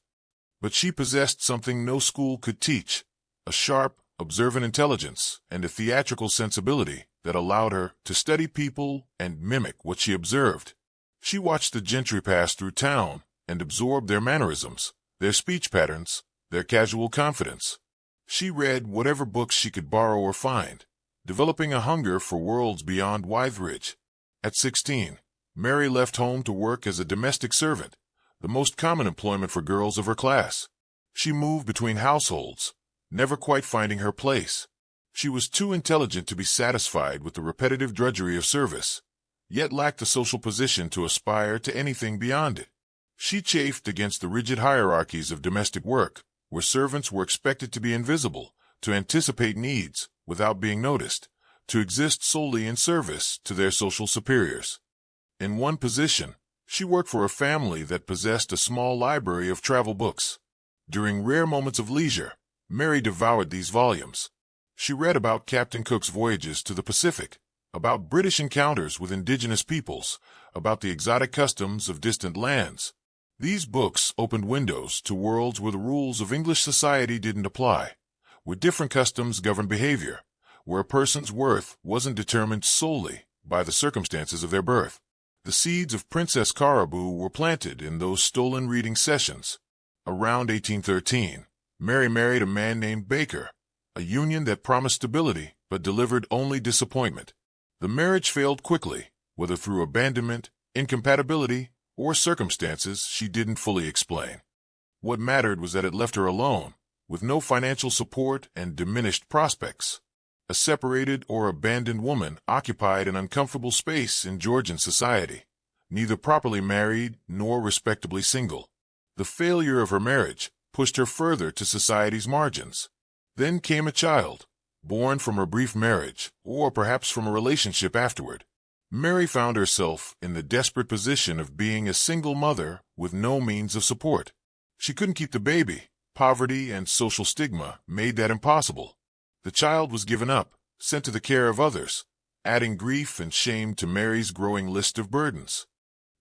Speaker 1: But she possessed something no school could teach, a sharp, observant intelligence and a theatrical sensibility that allowed her to study people and mimic what she observed. She watched the gentry pass through town and absorbed their mannerisms, their speech patterns, their casual confidence. She read whatever books she could borrow or find, developing a hunger for worlds beyond Wytheridge. At 16, Mary left home to work as a domestic servant, the most common employment for girls of her class. She moved between households, never quite finding her place. She was too intelligent to be satisfied with the repetitive drudgery of service, yet lacked the social position to aspire to anything beyond it. She chafed against the rigid hierarchies of domestic work, where servants were expected to be invisible, to anticipate needs without being noticed, to exist solely in service to their social superiors. In one position, she worked for a family that possessed a small library of travel books. During rare moments of leisure, Mary devoured these volumes. She read about Captain Cook's voyages to the Pacific, about British encounters with indigenous peoples, about the exotic customs of distant lands. These books opened windows to worlds where the rules of English society didn't apply, where different customs governed behavior, where a person's worth wasn't determined solely by the circumstances of their birth. The seeds of Princess Caraboo were planted in those stolen reading sessions. Around 1813, Mary married a man named Baker, a union that promised stability but delivered only disappointment. The marriage failed quickly, whether through abandonment, incompatibility, or circumstances she didn't fully explain. What mattered was that it left her alone, with no financial support and diminished prospects. A separated or abandoned woman occupied an uncomfortable space in Georgian society, neither properly married nor respectably single. The failure of her marriage pushed her further to society's margins. Then came a child, born from her brief marriage, or perhaps from a relationship afterward. Mary found herself in the desperate position of being a single mother with no means of support. She couldn't keep the baby. Poverty and social stigma made that impossible. The child was given up, sent to the care of others, adding grief and shame to Mary's growing list of burdens.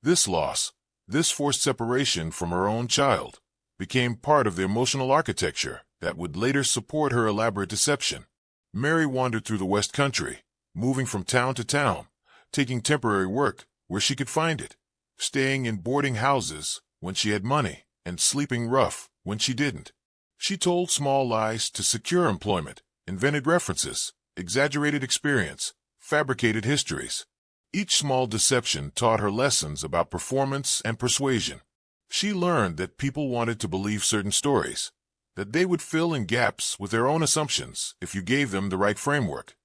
Speaker 1: This loss, this forced separation from her own child, became part of the emotional architecture that would later support her elaborate deception. Mary wandered through the West Country, moving from town to town, taking temporary work where she could find it, staying in boarding houses when she had money, and sleeping rough when she didn't. She told small lies to secure employment, invented references, exaggerated experience, fabricated histories. Each small deception taught her lessons about performance and persuasion. She learned that people wanted to believe certain stories, that they would fill in gaps with their own assumptions if you gave them the right framework.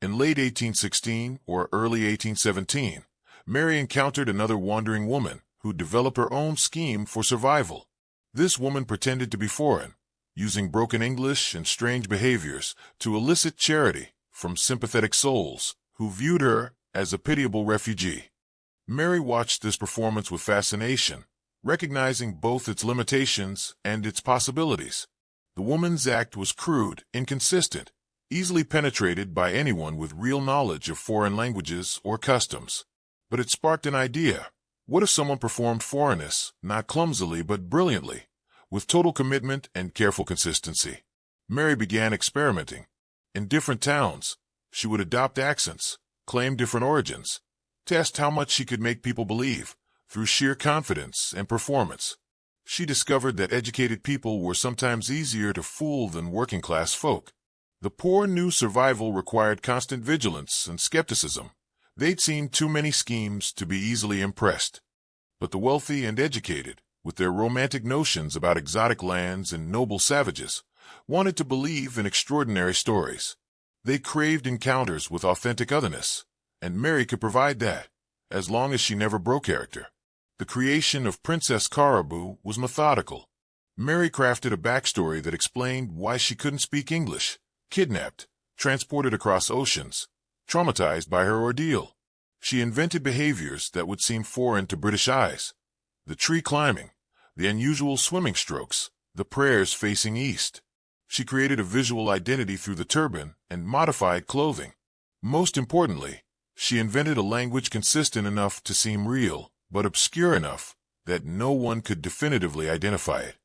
Speaker 1: In late 1816 or early 1817, Mary encountered another wandering woman who developed her own scheme for survival. This woman pretended to be foreign, using broken English and strange behaviors to elicit charity from sympathetic souls who viewed her as a pitiable refugee. Mary watched this performance with fascination, recognizing both its limitations and its possibilities. The woman's act was crude, inconsistent, easily penetrated by anyone with real knowledge of foreign languages or customs. But it sparked an idea. What if someone performed foreignness, not clumsily but brilliantly, with total commitment and careful consistency? Mary began experimenting. In different towns, she would adopt accents, claim different origins, test how much she could make people believe through sheer confidence and performance. She discovered that educated people were sometimes easier to fool than working-class folk. The poor knew survival required constant vigilance and skepticism. They'd seen too many schemes to be easily impressed. But the wealthy and educated, with their romantic notions about exotic lands and noble savages, wanted to believe in extraordinary stories. They craved encounters with authentic otherness, and Mary could provide that, as long as she never broke character. The creation of Princess Caraboo was methodical. Mary crafted a backstory that explained why she couldn't speak English, kidnapped, transported across oceans, traumatized by her ordeal. She invented behaviors that would seem foreign to British eyes. The tree climbing, the unusual swimming strokes, the prayers facing east. She created a visual identity through the turban and modified clothing. Most importantly, she invented a language consistent enough to seem real, but obscure enough that no one could definitively identify it.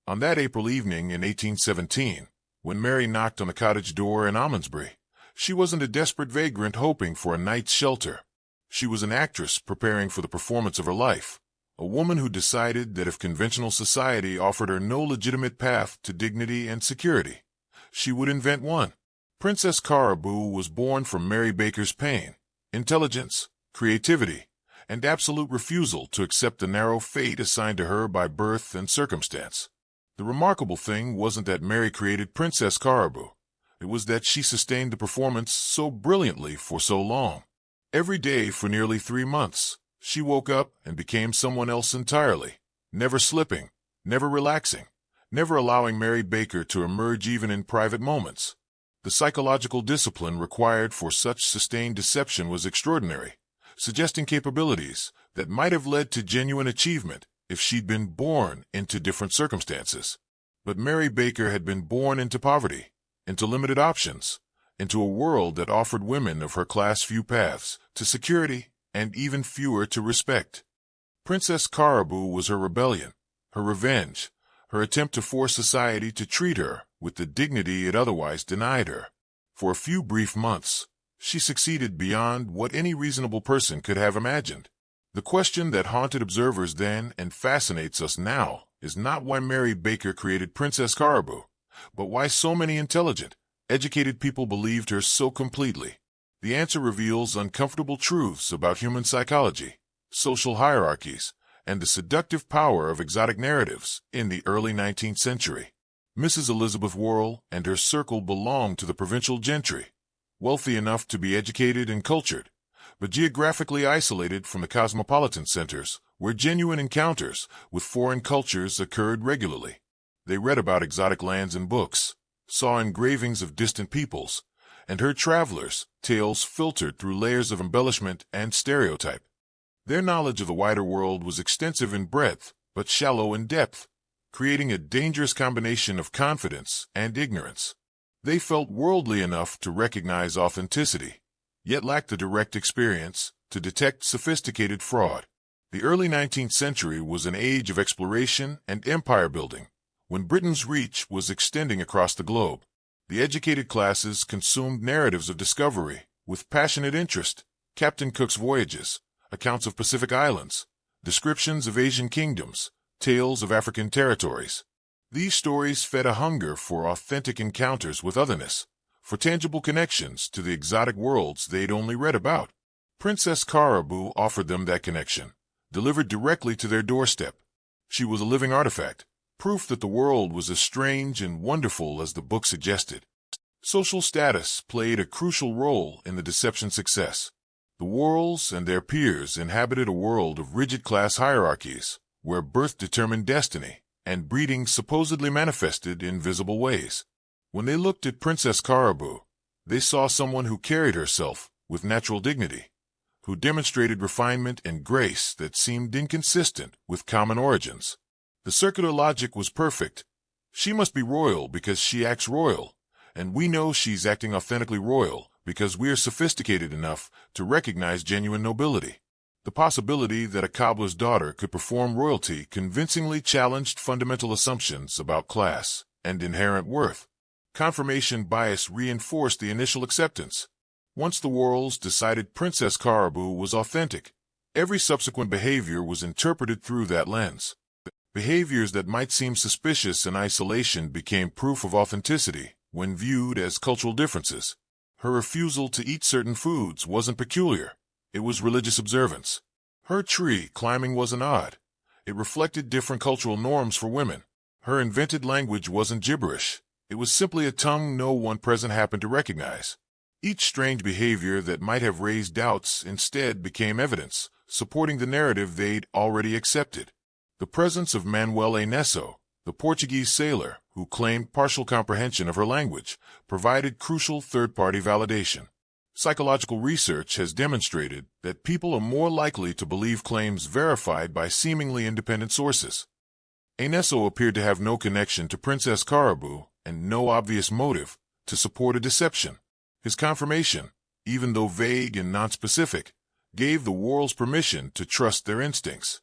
Speaker 1: On that April evening in 1817, when Mary knocked on the cottage door in Almondsbury, she wasn't a desperate vagrant hoping for a night's shelter. She was an actress preparing for the performance of her life, a woman who decided that if conventional society offered her no legitimate path to dignity and security, she would invent one. Princess Caraboo was born from Mary Baker's pain, intelligence, creativity, and absolute refusal to accept the narrow fate assigned to her by birth and circumstance. The remarkable thing wasn't that Mary created Princess Caraboo. It was that she sustained the performance so brilliantly for so long. Every day for nearly 3 months, she woke up and became someone else entirely, never slipping, never relaxing, never allowing Mary Baker to emerge even in private moments. The psychological discipline required for such sustained deception was extraordinary, suggesting capabilities that might have led to genuine achievement if she'd been born into different circumstances. But Mary Baker had been born into poverty, into limited options, into a world that offered women of her class few paths to security and even fewer to respect. Princess Caraboo was her rebellion, her revenge, her attempt to force society to treat her with the dignity it otherwise denied her. For a few brief months, she succeeded beyond what any reasonable person could have imagined. The question that haunted observers then and fascinates us now is not why Mary Baker created Princess Caraboo, but why so many intelligent, educated people believed her so completely. The answer reveals uncomfortable truths about human psychology, social hierarchies, and the seductive power of exotic narratives in the early 19th century. Mrs. Elizabeth Worrell and her circle belonged to the provincial gentry, wealthy enough to be educated and cultured, but geographically isolated from the cosmopolitan centers where genuine encounters with foreign cultures occurred regularly. They read about exotic lands in books, saw engravings of distant peoples, and heard travelers' tales filtered through layers of embellishment and stereotype. Their knowledge of the wider world was extensive in breadth, but shallow in depth, creating a dangerous combination of confidence and ignorance. They felt worldly enough to recognize authenticity, yet lacked the direct experience to detect sophisticated fraud. The early 19th century was an age of exploration and empire building, when Britain's reach was extending across the globe. The educated classes consumed narratives of discovery with passionate interest. Captain Cook's voyages, accounts of Pacific islands, descriptions of Asian kingdoms, tales of African territories. These stories fed a hunger for authentic encounters with otherness, for tangible connections to the exotic worlds they'd only read about. Princess Caraboo offered them that connection, delivered directly to their doorstep. She was a living artifact, proof that the world was as strange and wonderful as the book suggested. Social status played a crucial role in the deception's success. The Worrells and their peers inhabited a world of rigid class hierarchies, where birth determined destiny, and breeding supposedly manifested in visible ways. When they looked at Princess Caraboo, they saw someone who carried herself with natural dignity, who demonstrated refinement and grace that seemed inconsistent with common origins. The circular logic was perfect. She must be royal because she acts royal, and we know she's acting authentically royal because we are sophisticated enough to recognize genuine nobility. The possibility that a cobbler's daughter could perform royalty convincingly challenged fundamental assumptions about class and inherent worth. Confirmation bias reinforced the initial acceptance. Once the Worrells decided Princess Caraboo was authentic, every subsequent behavior was interpreted through that lens. Behaviors that might seem suspicious in isolation became proof of authenticity when viewed as cultural differences. Her refusal to eat certain foods wasn't peculiar. It was religious observance. Her tree climbing wasn't odd. It reflected different cultural norms for women. Her invented language wasn't gibberish. It was simply a tongue no one present happened to recognize. Each strange behavior that might have raised doubts instead became evidence, supporting the narrative they'd already accepted. The presence of Manuel Enesso, the Portuguese sailor who claimed partial comprehension of her language, provided crucial third-party validation. Psychological research has demonstrated that people are more likely to believe claims verified by seemingly independent sources. Enesso appeared to have no connection to Princess Caraboo and no obvious motive to support a deception. His confirmation, even though vague and nonspecific, gave the Worrells permission to trust their instincts.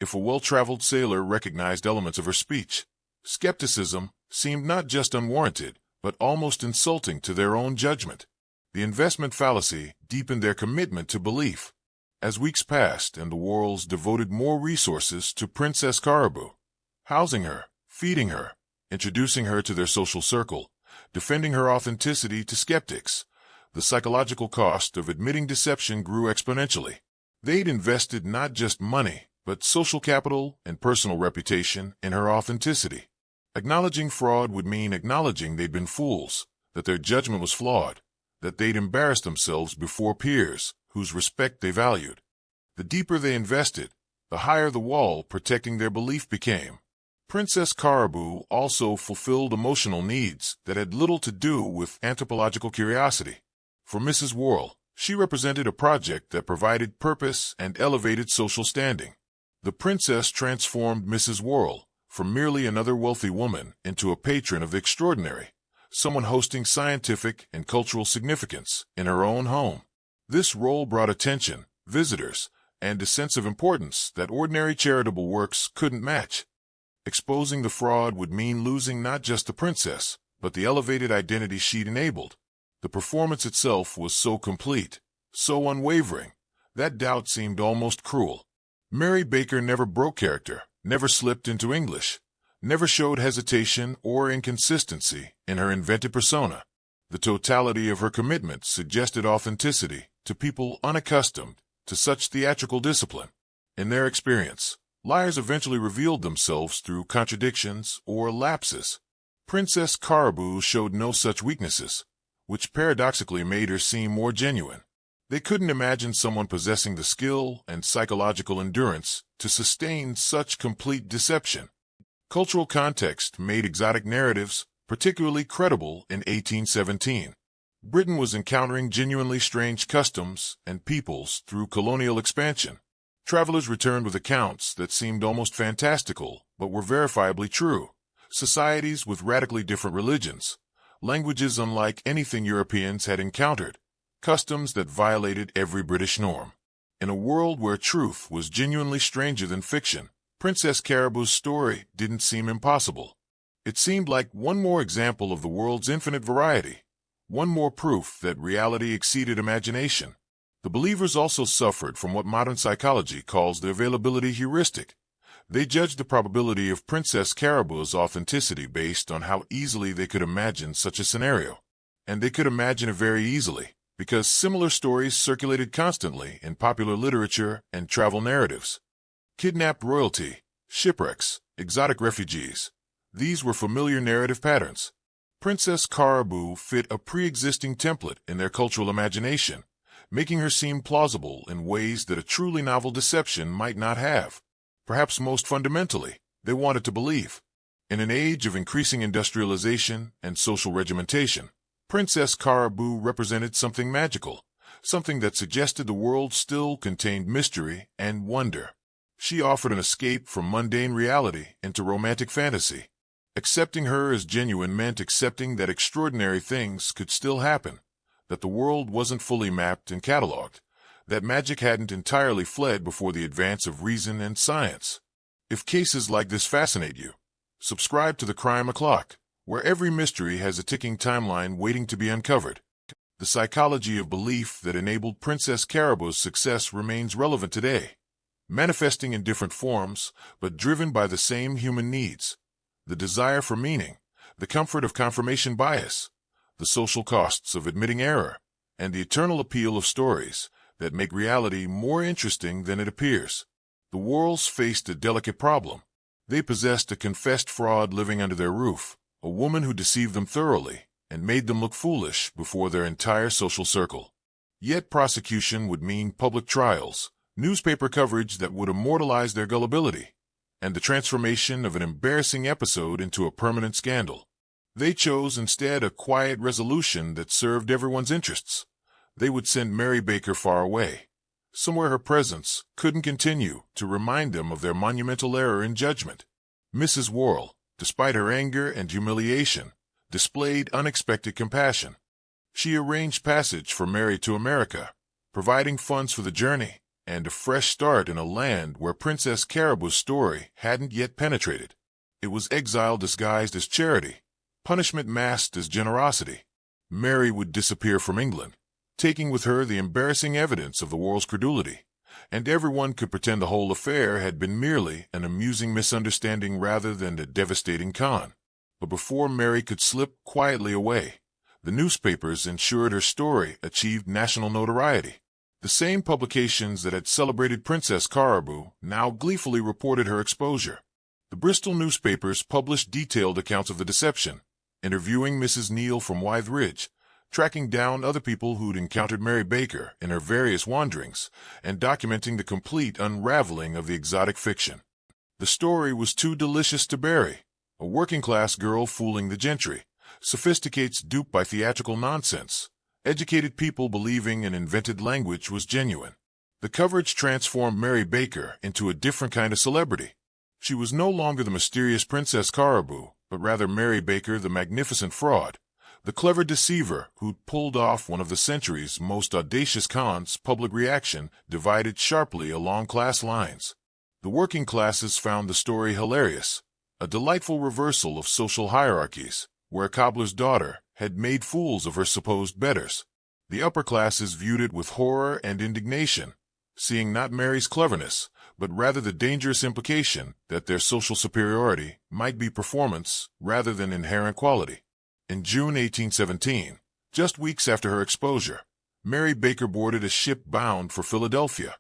Speaker 1: If a well-traveled sailor recognized elements of her speech, skepticism seemed not just unwarranted, but almost insulting to their own judgment. The investment fallacy deepened their commitment to belief. As weeks passed and the Worrells devoted more resources to Princess Caraboo, housing her, feeding her, introducing her to their social circle, defending her authenticity to skeptics, the psychological cost of admitting deception grew exponentially. They'd invested not just money, but social capital and personal reputation in her authenticity. Acknowledging fraud would mean acknowledging they'd been fools, that their judgment was flawed, that they'd embarrassed themselves before peers whose respect they valued. The deeper they invested, the higher the wall protecting their belief became. Princess Caraboo also fulfilled emotional needs that had little to do with anthropological curiosity. For Mrs. Worrell, she represented a project that provided purpose and elevated social standing. The princess transformed Mrs. Worrell from merely another wealthy woman into a patron of the extraordinary, someone hosting scientific and cultural significance in her own home. This role brought attention, visitors, and a sense of importance that ordinary charitable works couldn't match. Exposing the fraud would mean losing not just the princess, but the elevated identity she'd enabled. The performance itself was so complete, so unwavering, that doubt seemed almost cruel. Mary Baker never broke character, never slipped into English, never showed hesitation or inconsistency in her invented persona. The totality of her commitment suggested authenticity to people unaccustomed to such theatrical discipline. In their experience, liars eventually revealed themselves through contradictions or lapses. Princess Caraboo showed no such weaknesses, which paradoxically made her seem more genuine. They couldn't imagine someone possessing the skill and psychological endurance to sustain such complete deception. Cultural context made exotic narratives particularly credible in 1817. Britain was encountering genuinely strange customs and peoples through colonial expansion. Travelers returned with accounts that seemed almost fantastical, but were verifiably true. Societies with radically different religions, languages unlike anything Europeans had encountered, customs that violated every British norm. In a world where truth was genuinely stranger than fiction, Princess Caraboo's story didn't seem impossible. It seemed like one more example of the world's infinite variety, one more proof that reality exceeded imagination. The believers also suffered from what modern psychology calls the availability heuristic. They judged the probability of Princess Caraboo's authenticity based on how easily they could imagine such a scenario. And they could imagine it very easily, because similar stories circulated constantly in popular literature and travel narratives. Kidnapped royalty, shipwrecks, exotic refugees. These were familiar narrative patterns. Princess Caraboo fit a pre-existing template in their cultural imagination, making her seem plausible in ways that a truly novel deception might not have. Perhaps most fundamentally, they wanted to believe. In an age of increasing industrialization and social regimentation, Princess Caraboo represented something magical, something that suggested the world still contained mystery and wonder. She offered an escape from mundane reality into romantic fantasy. Accepting her as genuine meant accepting that extraordinary things could still happen, that the world wasn't fully mapped and cataloged, that magic hadn't entirely fled before the advance of reason and science. If cases like this fascinate you, subscribe to the Crime O'Clock, where every mystery has a ticking timeline waiting to be uncovered. The psychology of belief that enabled Princess Caraboo's success remains relevant today, manifesting in different forms, but driven by the same human needs. The desire for meaning, the comfort of confirmation bias, the social costs of admitting error, and the eternal appeal of stories that make reality more interesting than it appears. The Worrells faced a delicate problem. They possessed a confessed fraud living under their roof, a woman who deceived them thoroughly and made them look foolish before their entire social circle. Yet prosecution would mean public trials, newspaper coverage that would immortalize their gullibility, and the transformation of an embarrassing episode into a permanent scandal. They chose instead a quiet resolution that served everyone's interests. They would send Mary Baker far away, somewhere her presence couldn't continue to remind them of their monumental error in judgment. Mrs. Worrell, despite her anger and humiliation, displayed unexpected compassion. She arranged passage for Mary to America, providing funds for the journey and a fresh start in a land where Princess Caraboo's story hadn't yet penetrated. It was exile disguised as charity, punishment masked as generosity. Mary would disappear from England, taking with her the embarrassing evidence of the Worrells' credulity, and everyone could pretend the whole affair had been merely an amusing misunderstanding rather than a devastating con. But before Mary could slip quietly away, the newspapers ensured her story achieved national notoriety. The same publications that had celebrated Princess Caraboo now gleefully reported her exposure. The Bristol newspapers published detailed accounts of the deception, interviewing Mrs. Neal from Wythe Ridge, tracking down other people who'd encountered Mary Baker in her various wanderings, and documenting the complete unraveling of the exotic fiction. The story was too delicious to bury. A working-class girl fooling the gentry, sophisticates duped by theatrical nonsense, educated people believing an invented language was genuine. The coverage transformed Mary Baker into a different kind of celebrity. She was no longer the mysterious Princess Caraboo, but rather Mary Baker, the magnificent fraud, the clever deceiver who'd pulled off one of the century's most audacious cons. Public reaction divided sharply along class lines. The working classes found the story hilarious, a delightful reversal of social hierarchies, where a cobbler's daughter had made fools of her supposed betters. The upper classes viewed it with horror and indignation, seeing not Mary's cleverness, but rather the dangerous implication that their social superiority might be performance rather than inherent quality. In June 1817, just weeks after her exposure, Mary Baker boarded a ship bound for Philadelphia.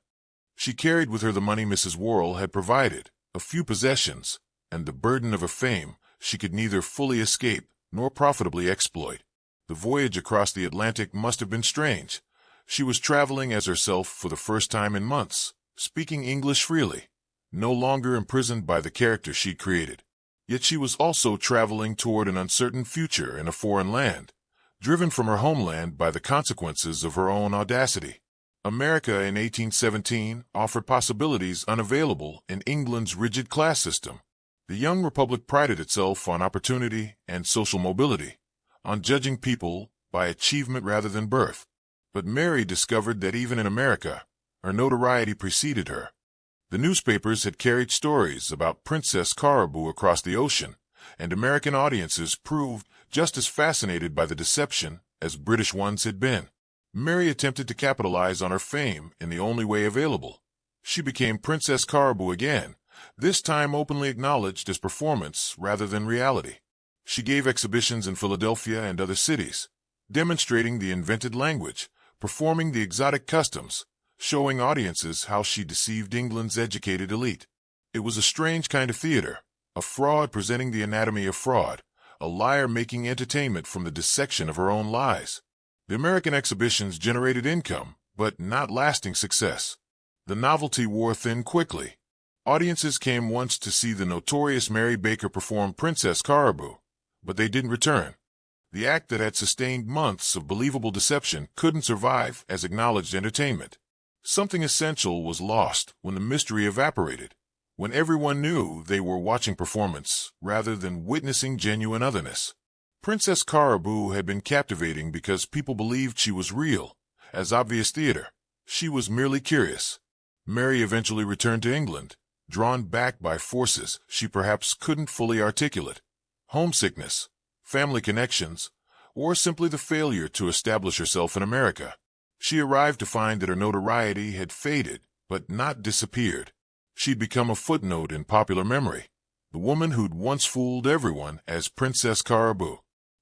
Speaker 1: She carried with her the money Mrs. Worrell had provided, a few possessions, and the burden of a fame she could neither fully escape nor profitably exploit. The voyage across the Atlantic must have been strange. She was traveling as herself for the first time in months, speaking English freely, no longer imprisoned by the character she'd created. Yet she was also traveling toward an uncertain future in a foreign land, driven from her homeland by the consequences of her own audacity. America in 1817 offered possibilities unavailable in England's rigid class system. The young republic prided itself on opportunity and social mobility, on judging people by achievement rather than birth. But Mary discovered that even in America, her notoriety preceded her. The newspapers had carried stories about Princess Caraboo across the ocean, and American audiences proved just as fascinated by the deception as British ones had been. Mary attempted to capitalize on her fame in the only way available. She became Princess Caraboo again, this time openly acknowledged as performance rather than reality. She gave exhibitions in Philadelphia and other cities, demonstrating the invented language, performing the exotic customs, showing audiences how she deceived England's educated elite. It was a strange kind of theater, a fraud presenting the anatomy of fraud, a liar making entertainment from the dissection of her own lies. The American exhibitions generated income, but not lasting success. The novelty wore thin quickly. Audiences came once to see the notorious Mary Baker perform Princess Caraboo, but they didn't return. The act that had sustained months of believable deception couldn't survive as acknowledged entertainment. Something essential was lost when the mystery evaporated, when everyone knew they were watching performance rather than witnessing genuine otherness. Princess Caraboo had been captivating because people believed she was real, as obvious theater. She was merely curious. Mary eventually returned to England, drawn back by forces she perhaps couldn't fully articulate: homesickness, family connections, or simply the failure to establish herself in America. She arrived to find that her notoriety had faded, but not disappeared. She'd become a footnote in popular memory, the woman who'd once fooled everyone as Princess Caraboo.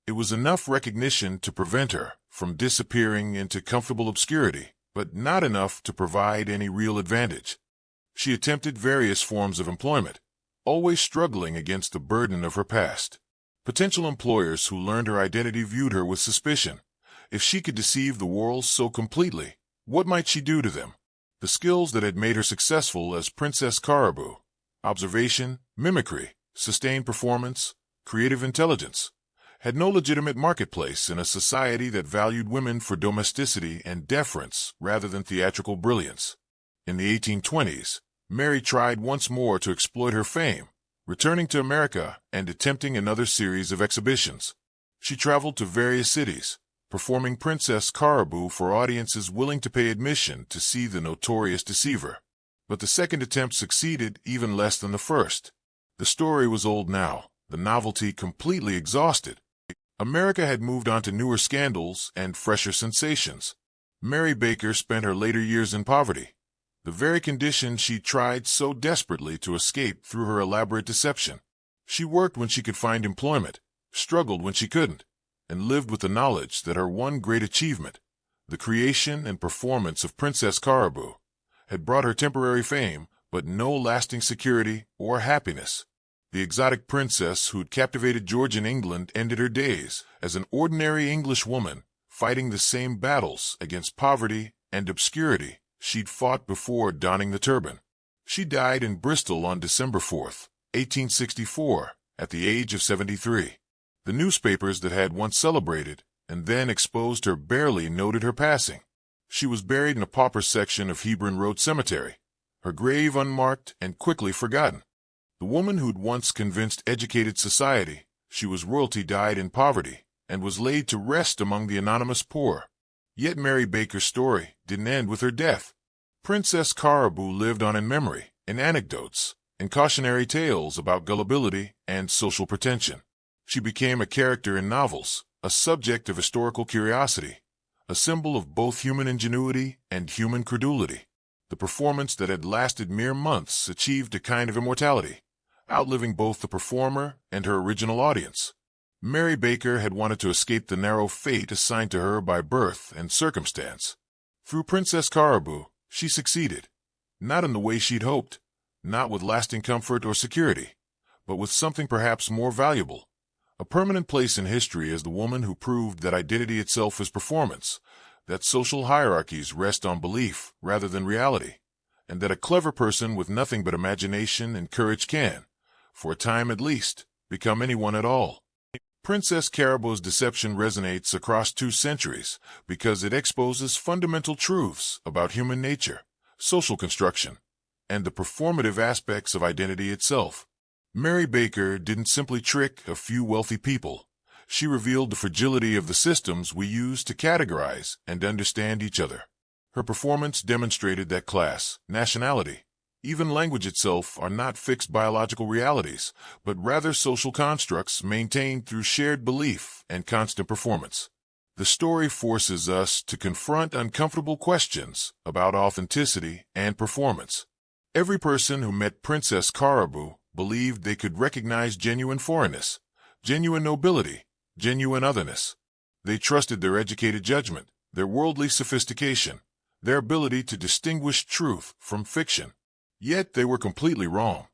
Speaker 1: It was enough recognition to prevent her from disappearing into comfortable obscurity, but not enough to provide any real advantage. She attempted various forms of employment, always struggling against the burden of her past. Potential employers who learned her identity viewed her with suspicion. If she could deceive the world so completely, what might she do to them? The skills that had made her successful as Princess Caraboo, observation, mimicry, sustained performance, creative intelligence, had no legitimate marketplace in a society that valued women for domesticity and deference rather than theatrical brilliance. In the 1820s, Mary tried once more to exploit her fame, returning to America and attempting another series of exhibitions. She traveled to various cities, performing Princess Caraboo for audiences willing to pay admission to see the notorious deceiver. But the second attempt succeeded even less than the first. The story was old now, the novelty completely exhausted. America had moved on to newer scandals and fresher sensations. Mary Baker spent her later years in poverty, the very condition she tried so desperately to escape through her elaborate deception. She worked when she could find employment, struggled when she couldn't, and lived with the knowledge that her one great achievement, the creation and performance of Princess Caraboo, had brought her temporary fame but no lasting security or happiness. The exotic princess who'd captivated Georgian England ended her days as an ordinary English woman, fighting the same battles against poverty and obscurity she'd fought before donning the turban. She died in Bristol on December 4, 1864, at the age of 73. The newspapers that had once celebrated and then exposed her barely noted her passing. She was buried in a pauper section of Hebron Road Cemetery, her grave unmarked and quickly forgotten. The woman who'd once convinced educated society she was royalty died in poverty and was laid to rest among the anonymous poor. Yet Mary Baker's story didn't end with her death. Princess Caraboo lived on in memory, in anecdotes, in cautionary tales about gullibility and social pretension. She became a character in novels, a subject of historical curiosity, a symbol of both human ingenuity and human credulity. The performance that had lasted mere months achieved a kind of immortality, outliving both the performer and her original audience. Mary Baker had wanted to escape the narrow fate assigned to her by birth and circumstance. Through Princess Caraboo, she succeeded, not in the way she'd hoped, not with lasting comfort or security, but with something perhaps more valuable, a permanent place in history as the woman who proved that identity itself is performance, that social hierarchies rest on belief rather than reality, and that a clever person with nothing but imagination and courage can, for a time at least, become anyone at all. Princess Caraboo's deception resonates across 2 centuries because it exposes fundamental truths about human nature, social construction, and the performative aspects of identity itself. Mary Baker didn't simply trick a few wealthy people. She revealed the fragility of the systems we use to categorize and understand each other. Her performance demonstrated that class, nationality, Even language itself are not fixed biological realities, but rather social constructs maintained through shared belief and constant performance. The story forces us to confront uncomfortable questions about authenticity and performance. Every person who met Princess Caraboo believed they could recognize genuine foreignness, genuine nobility, genuine otherness. They trusted their educated judgment, their worldly sophistication, their ability to distinguish truth from fiction. Yet they were completely wrong.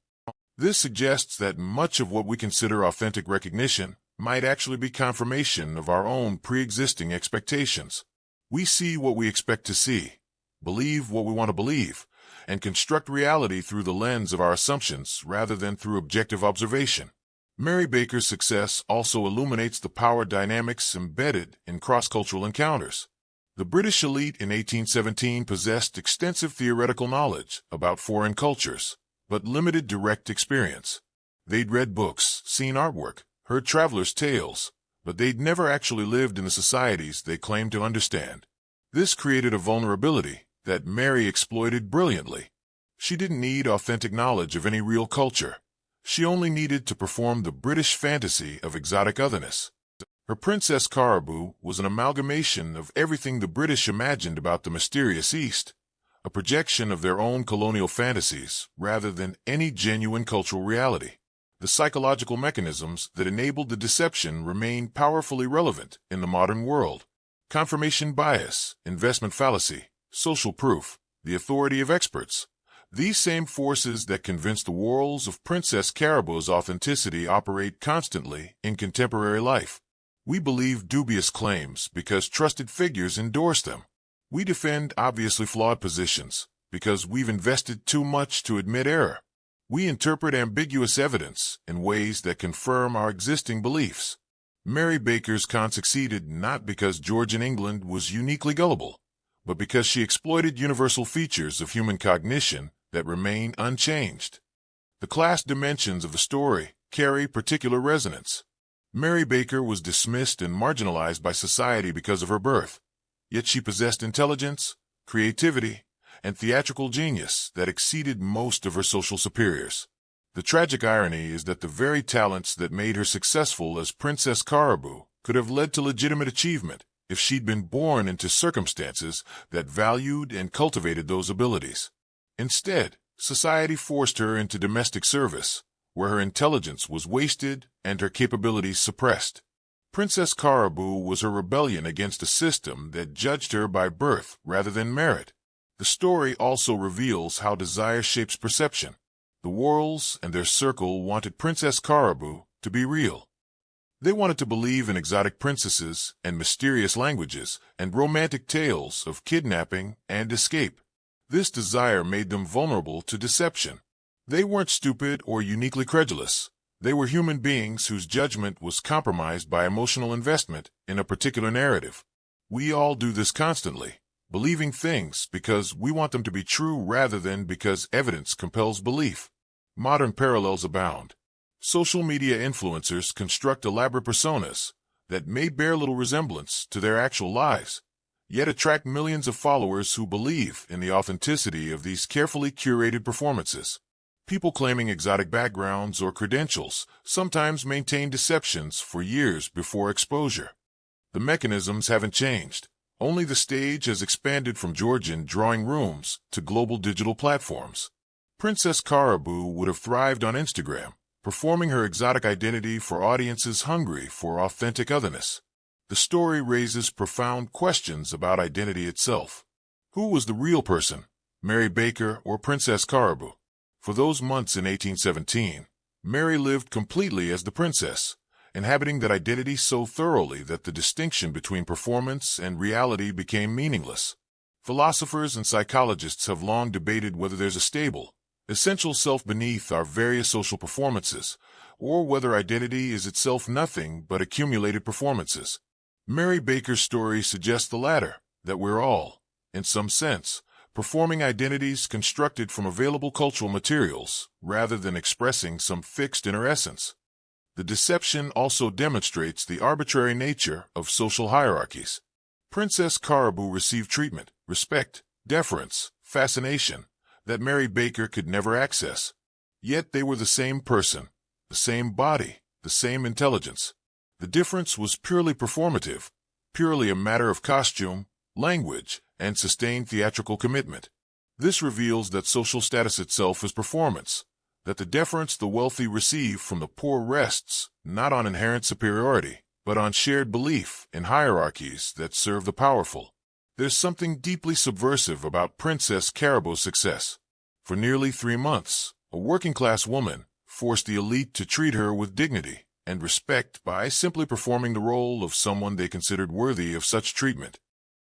Speaker 1: This suggests that much of what we consider authentic recognition might actually be confirmation of our own pre-existing expectations. We see what we expect to see, believe what we want to believe, and construct reality through the lens of our assumptions rather than through objective observation. Mary Baker's success also illuminates the power dynamics embedded in cross-cultural encounters. The British elite in 1817 possessed extensive theoretical knowledge about foreign cultures, but limited direct experience. They'd read books, seen artwork, heard travelers' tales, but they'd never actually lived in the societies they claimed to understand. This created a vulnerability that Mary exploited brilliantly. She didn't need authentic knowledge of any real culture. She only needed to perform the British fantasy of exotic otherness. Her Princess Caraboo was an amalgamation of everything the British imagined about the mysterious East, a projection of their own colonial fantasies rather than any genuine cultural reality. The psychological mechanisms that enabled the deception remain powerfully relevant in the modern world. Confirmation bias, investment fallacy, social proof, the authority of experts. These same forces that convince the worlds of Princess Caraboo's authenticity operate constantly in contemporary life. We believe dubious claims because trusted figures endorse them. We defend obviously flawed positions because we've invested too much to admit error. We interpret ambiguous evidence in ways that confirm our existing beliefs. Mary Baker's con succeeded not because Georgian England was uniquely gullible, but because she exploited universal features of human cognition that remain unchanged. The class dimensions of the story carry particular resonance. Mary Baker was dismissed and marginalized by society because of her birth, yet she possessed intelligence, creativity, and theatrical genius that exceeded most of her social superiors. The tragic irony is that the very talents that made her successful as Princess Caraboo could have led to legitimate achievement if she'd been born into circumstances that valued and cultivated those abilities. Instead, society forced her into domestic service, where her intelligence was wasted and her capabilities suppressed. Princess Caraboo was her rebellion against a system that judged her by birth rather than merit. The story also reveals how desire shapes perception. The Worrells and their circle wanted Princess Caraboo to be real. They wanted to believe in exotic princesses and mysterious languages and romantic tales of kidnapping and escape. This desire made them vulnerable to deception. They weren't stupid or uniquely credulous. They were human beings whose judgment was compromised by emotional investment in a particular narrative. We all do this constantly, believing things because we want them to be true rather than because evidence compels belief. Modern parallels abound. Social media influencers construct elaborate personas that may bear little resemblance to their actual lives, yet attract millions of followers who believe in the authenticity of these carefully curated performances. People claiming exotic backgrounds or credentials sometimes maintain deceptions for years before exposure. The mechanisms haven't changed. Only the stage has expanded from Georgian drawing rooms to global digital platforms. Princess Caraboo would have thrived on Instagram, performing her exotic identity for audiences hungry for authentic otherness. The story raises profound questions about identity itself. Who was the real person, Mary Baker or Princess Caraboo? For those months in 1817, Mary lived completely as the princess, inhabiting that identity so thoroughly that the distinction between performance and reality became meaningless. Philosophers and psychologists have long debated whether there's a stable, essential self beneath our various social performances, or whether identity is itself nothing but accumulated performances. Mary Baker's story suggests the latter, that we're all, in some sense, performing identities constructed from available cultural materials rather than expressing some fixed inner essence. The deception also demonstrates the arbitrary nature of social hierarchies. Princess Caraboo received treatment, respect, deference, fascination that Mary Baker could never access. Yet they were the same person, the same body, the same intelligence. The difference was purely performative, purely a matter of costume, language, and sustained theatrical commitment. This reveals that social status itself is performance, that the deference the wealthy receive from the poor rests not on inherent superiority, but on shared belief in hierarchies that serve the powerful. There's something deeply subversive about Princess Caraboo's success. For nearly 3 months, a working-class woman forced the elite to treat her with dignity and respect by simply performing the role of someone they considered worthy of such treatment.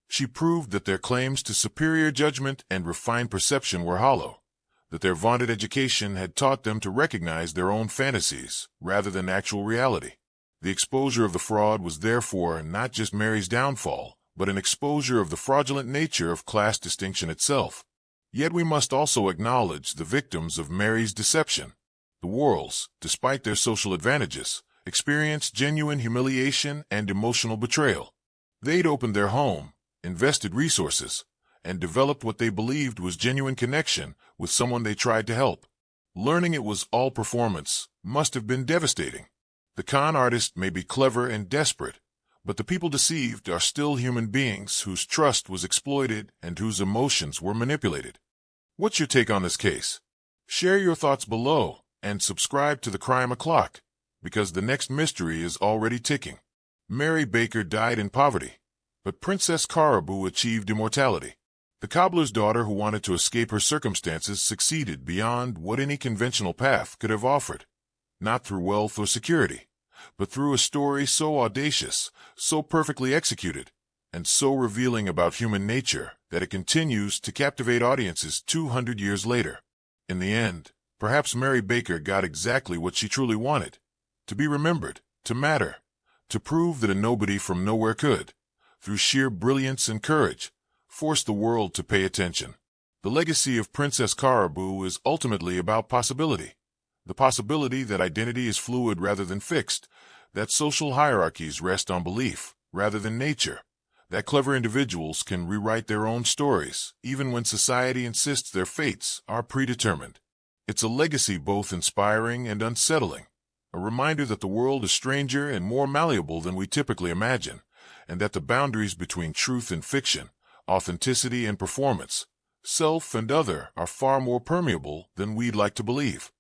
Speaker 1: She proved that their claims to superior judgment and refined perception were hollow, that their vaunted education had taught them to recognize their own fantasies rather than actual reality. The exposure of the fraud was therefore not just Mary's downfall, but an exposure of the fraudulent nature of class distinction itself. Yet we must also acknowledge the victims of Mary's deception. The Worrells, despite their social advantages, experienced genuine humiliation and emotional betrayal. They'd opened their home, invested resources, and developed what they believed was genuine connection with someone they tried to help. Learning it was all performance must have been devastating. The con artist may be clever and desperate, but the people deceived are still human beings whose trust was exploited and whose emotions were manipulated. What's your take on this case? Share your thoughts below and subscribe to the Crime O'Clock, because the next mystery is already ticking. Mary Baker died in poverty, but Princess Caraboo achieved immortality. The cobbler's daughter who wanted to escape her circumstances succeeded beyond what any conventional path could have offered, not through wealth or security, but through a story so audacious, so perfectly executed, and so revealing about human nature that it continues to captivate audiences 200 years later. In the end, perhaps Mary Baker got exactly what she truly wanted: to be remembered, to matter, to prove that a nobody from nowhere could, through sheer brilliance and courage, force the world to pay attention. The legacy of Princess Caraboo is ultimately about possibility. The possibility that identity is fluid rather than fixed, that social hierarchies rest on belief rather than nature, that clever individuals can rewrite their own stories even when society insists their fates are predetermined. It's a legacy both inspiring and unsettling, a reminder that the world is stranger and more malleable than we typically imagine, and that the boundaries between truth and fiction, authenticity and performance, self and other, are far more permeable than we'd like to believe.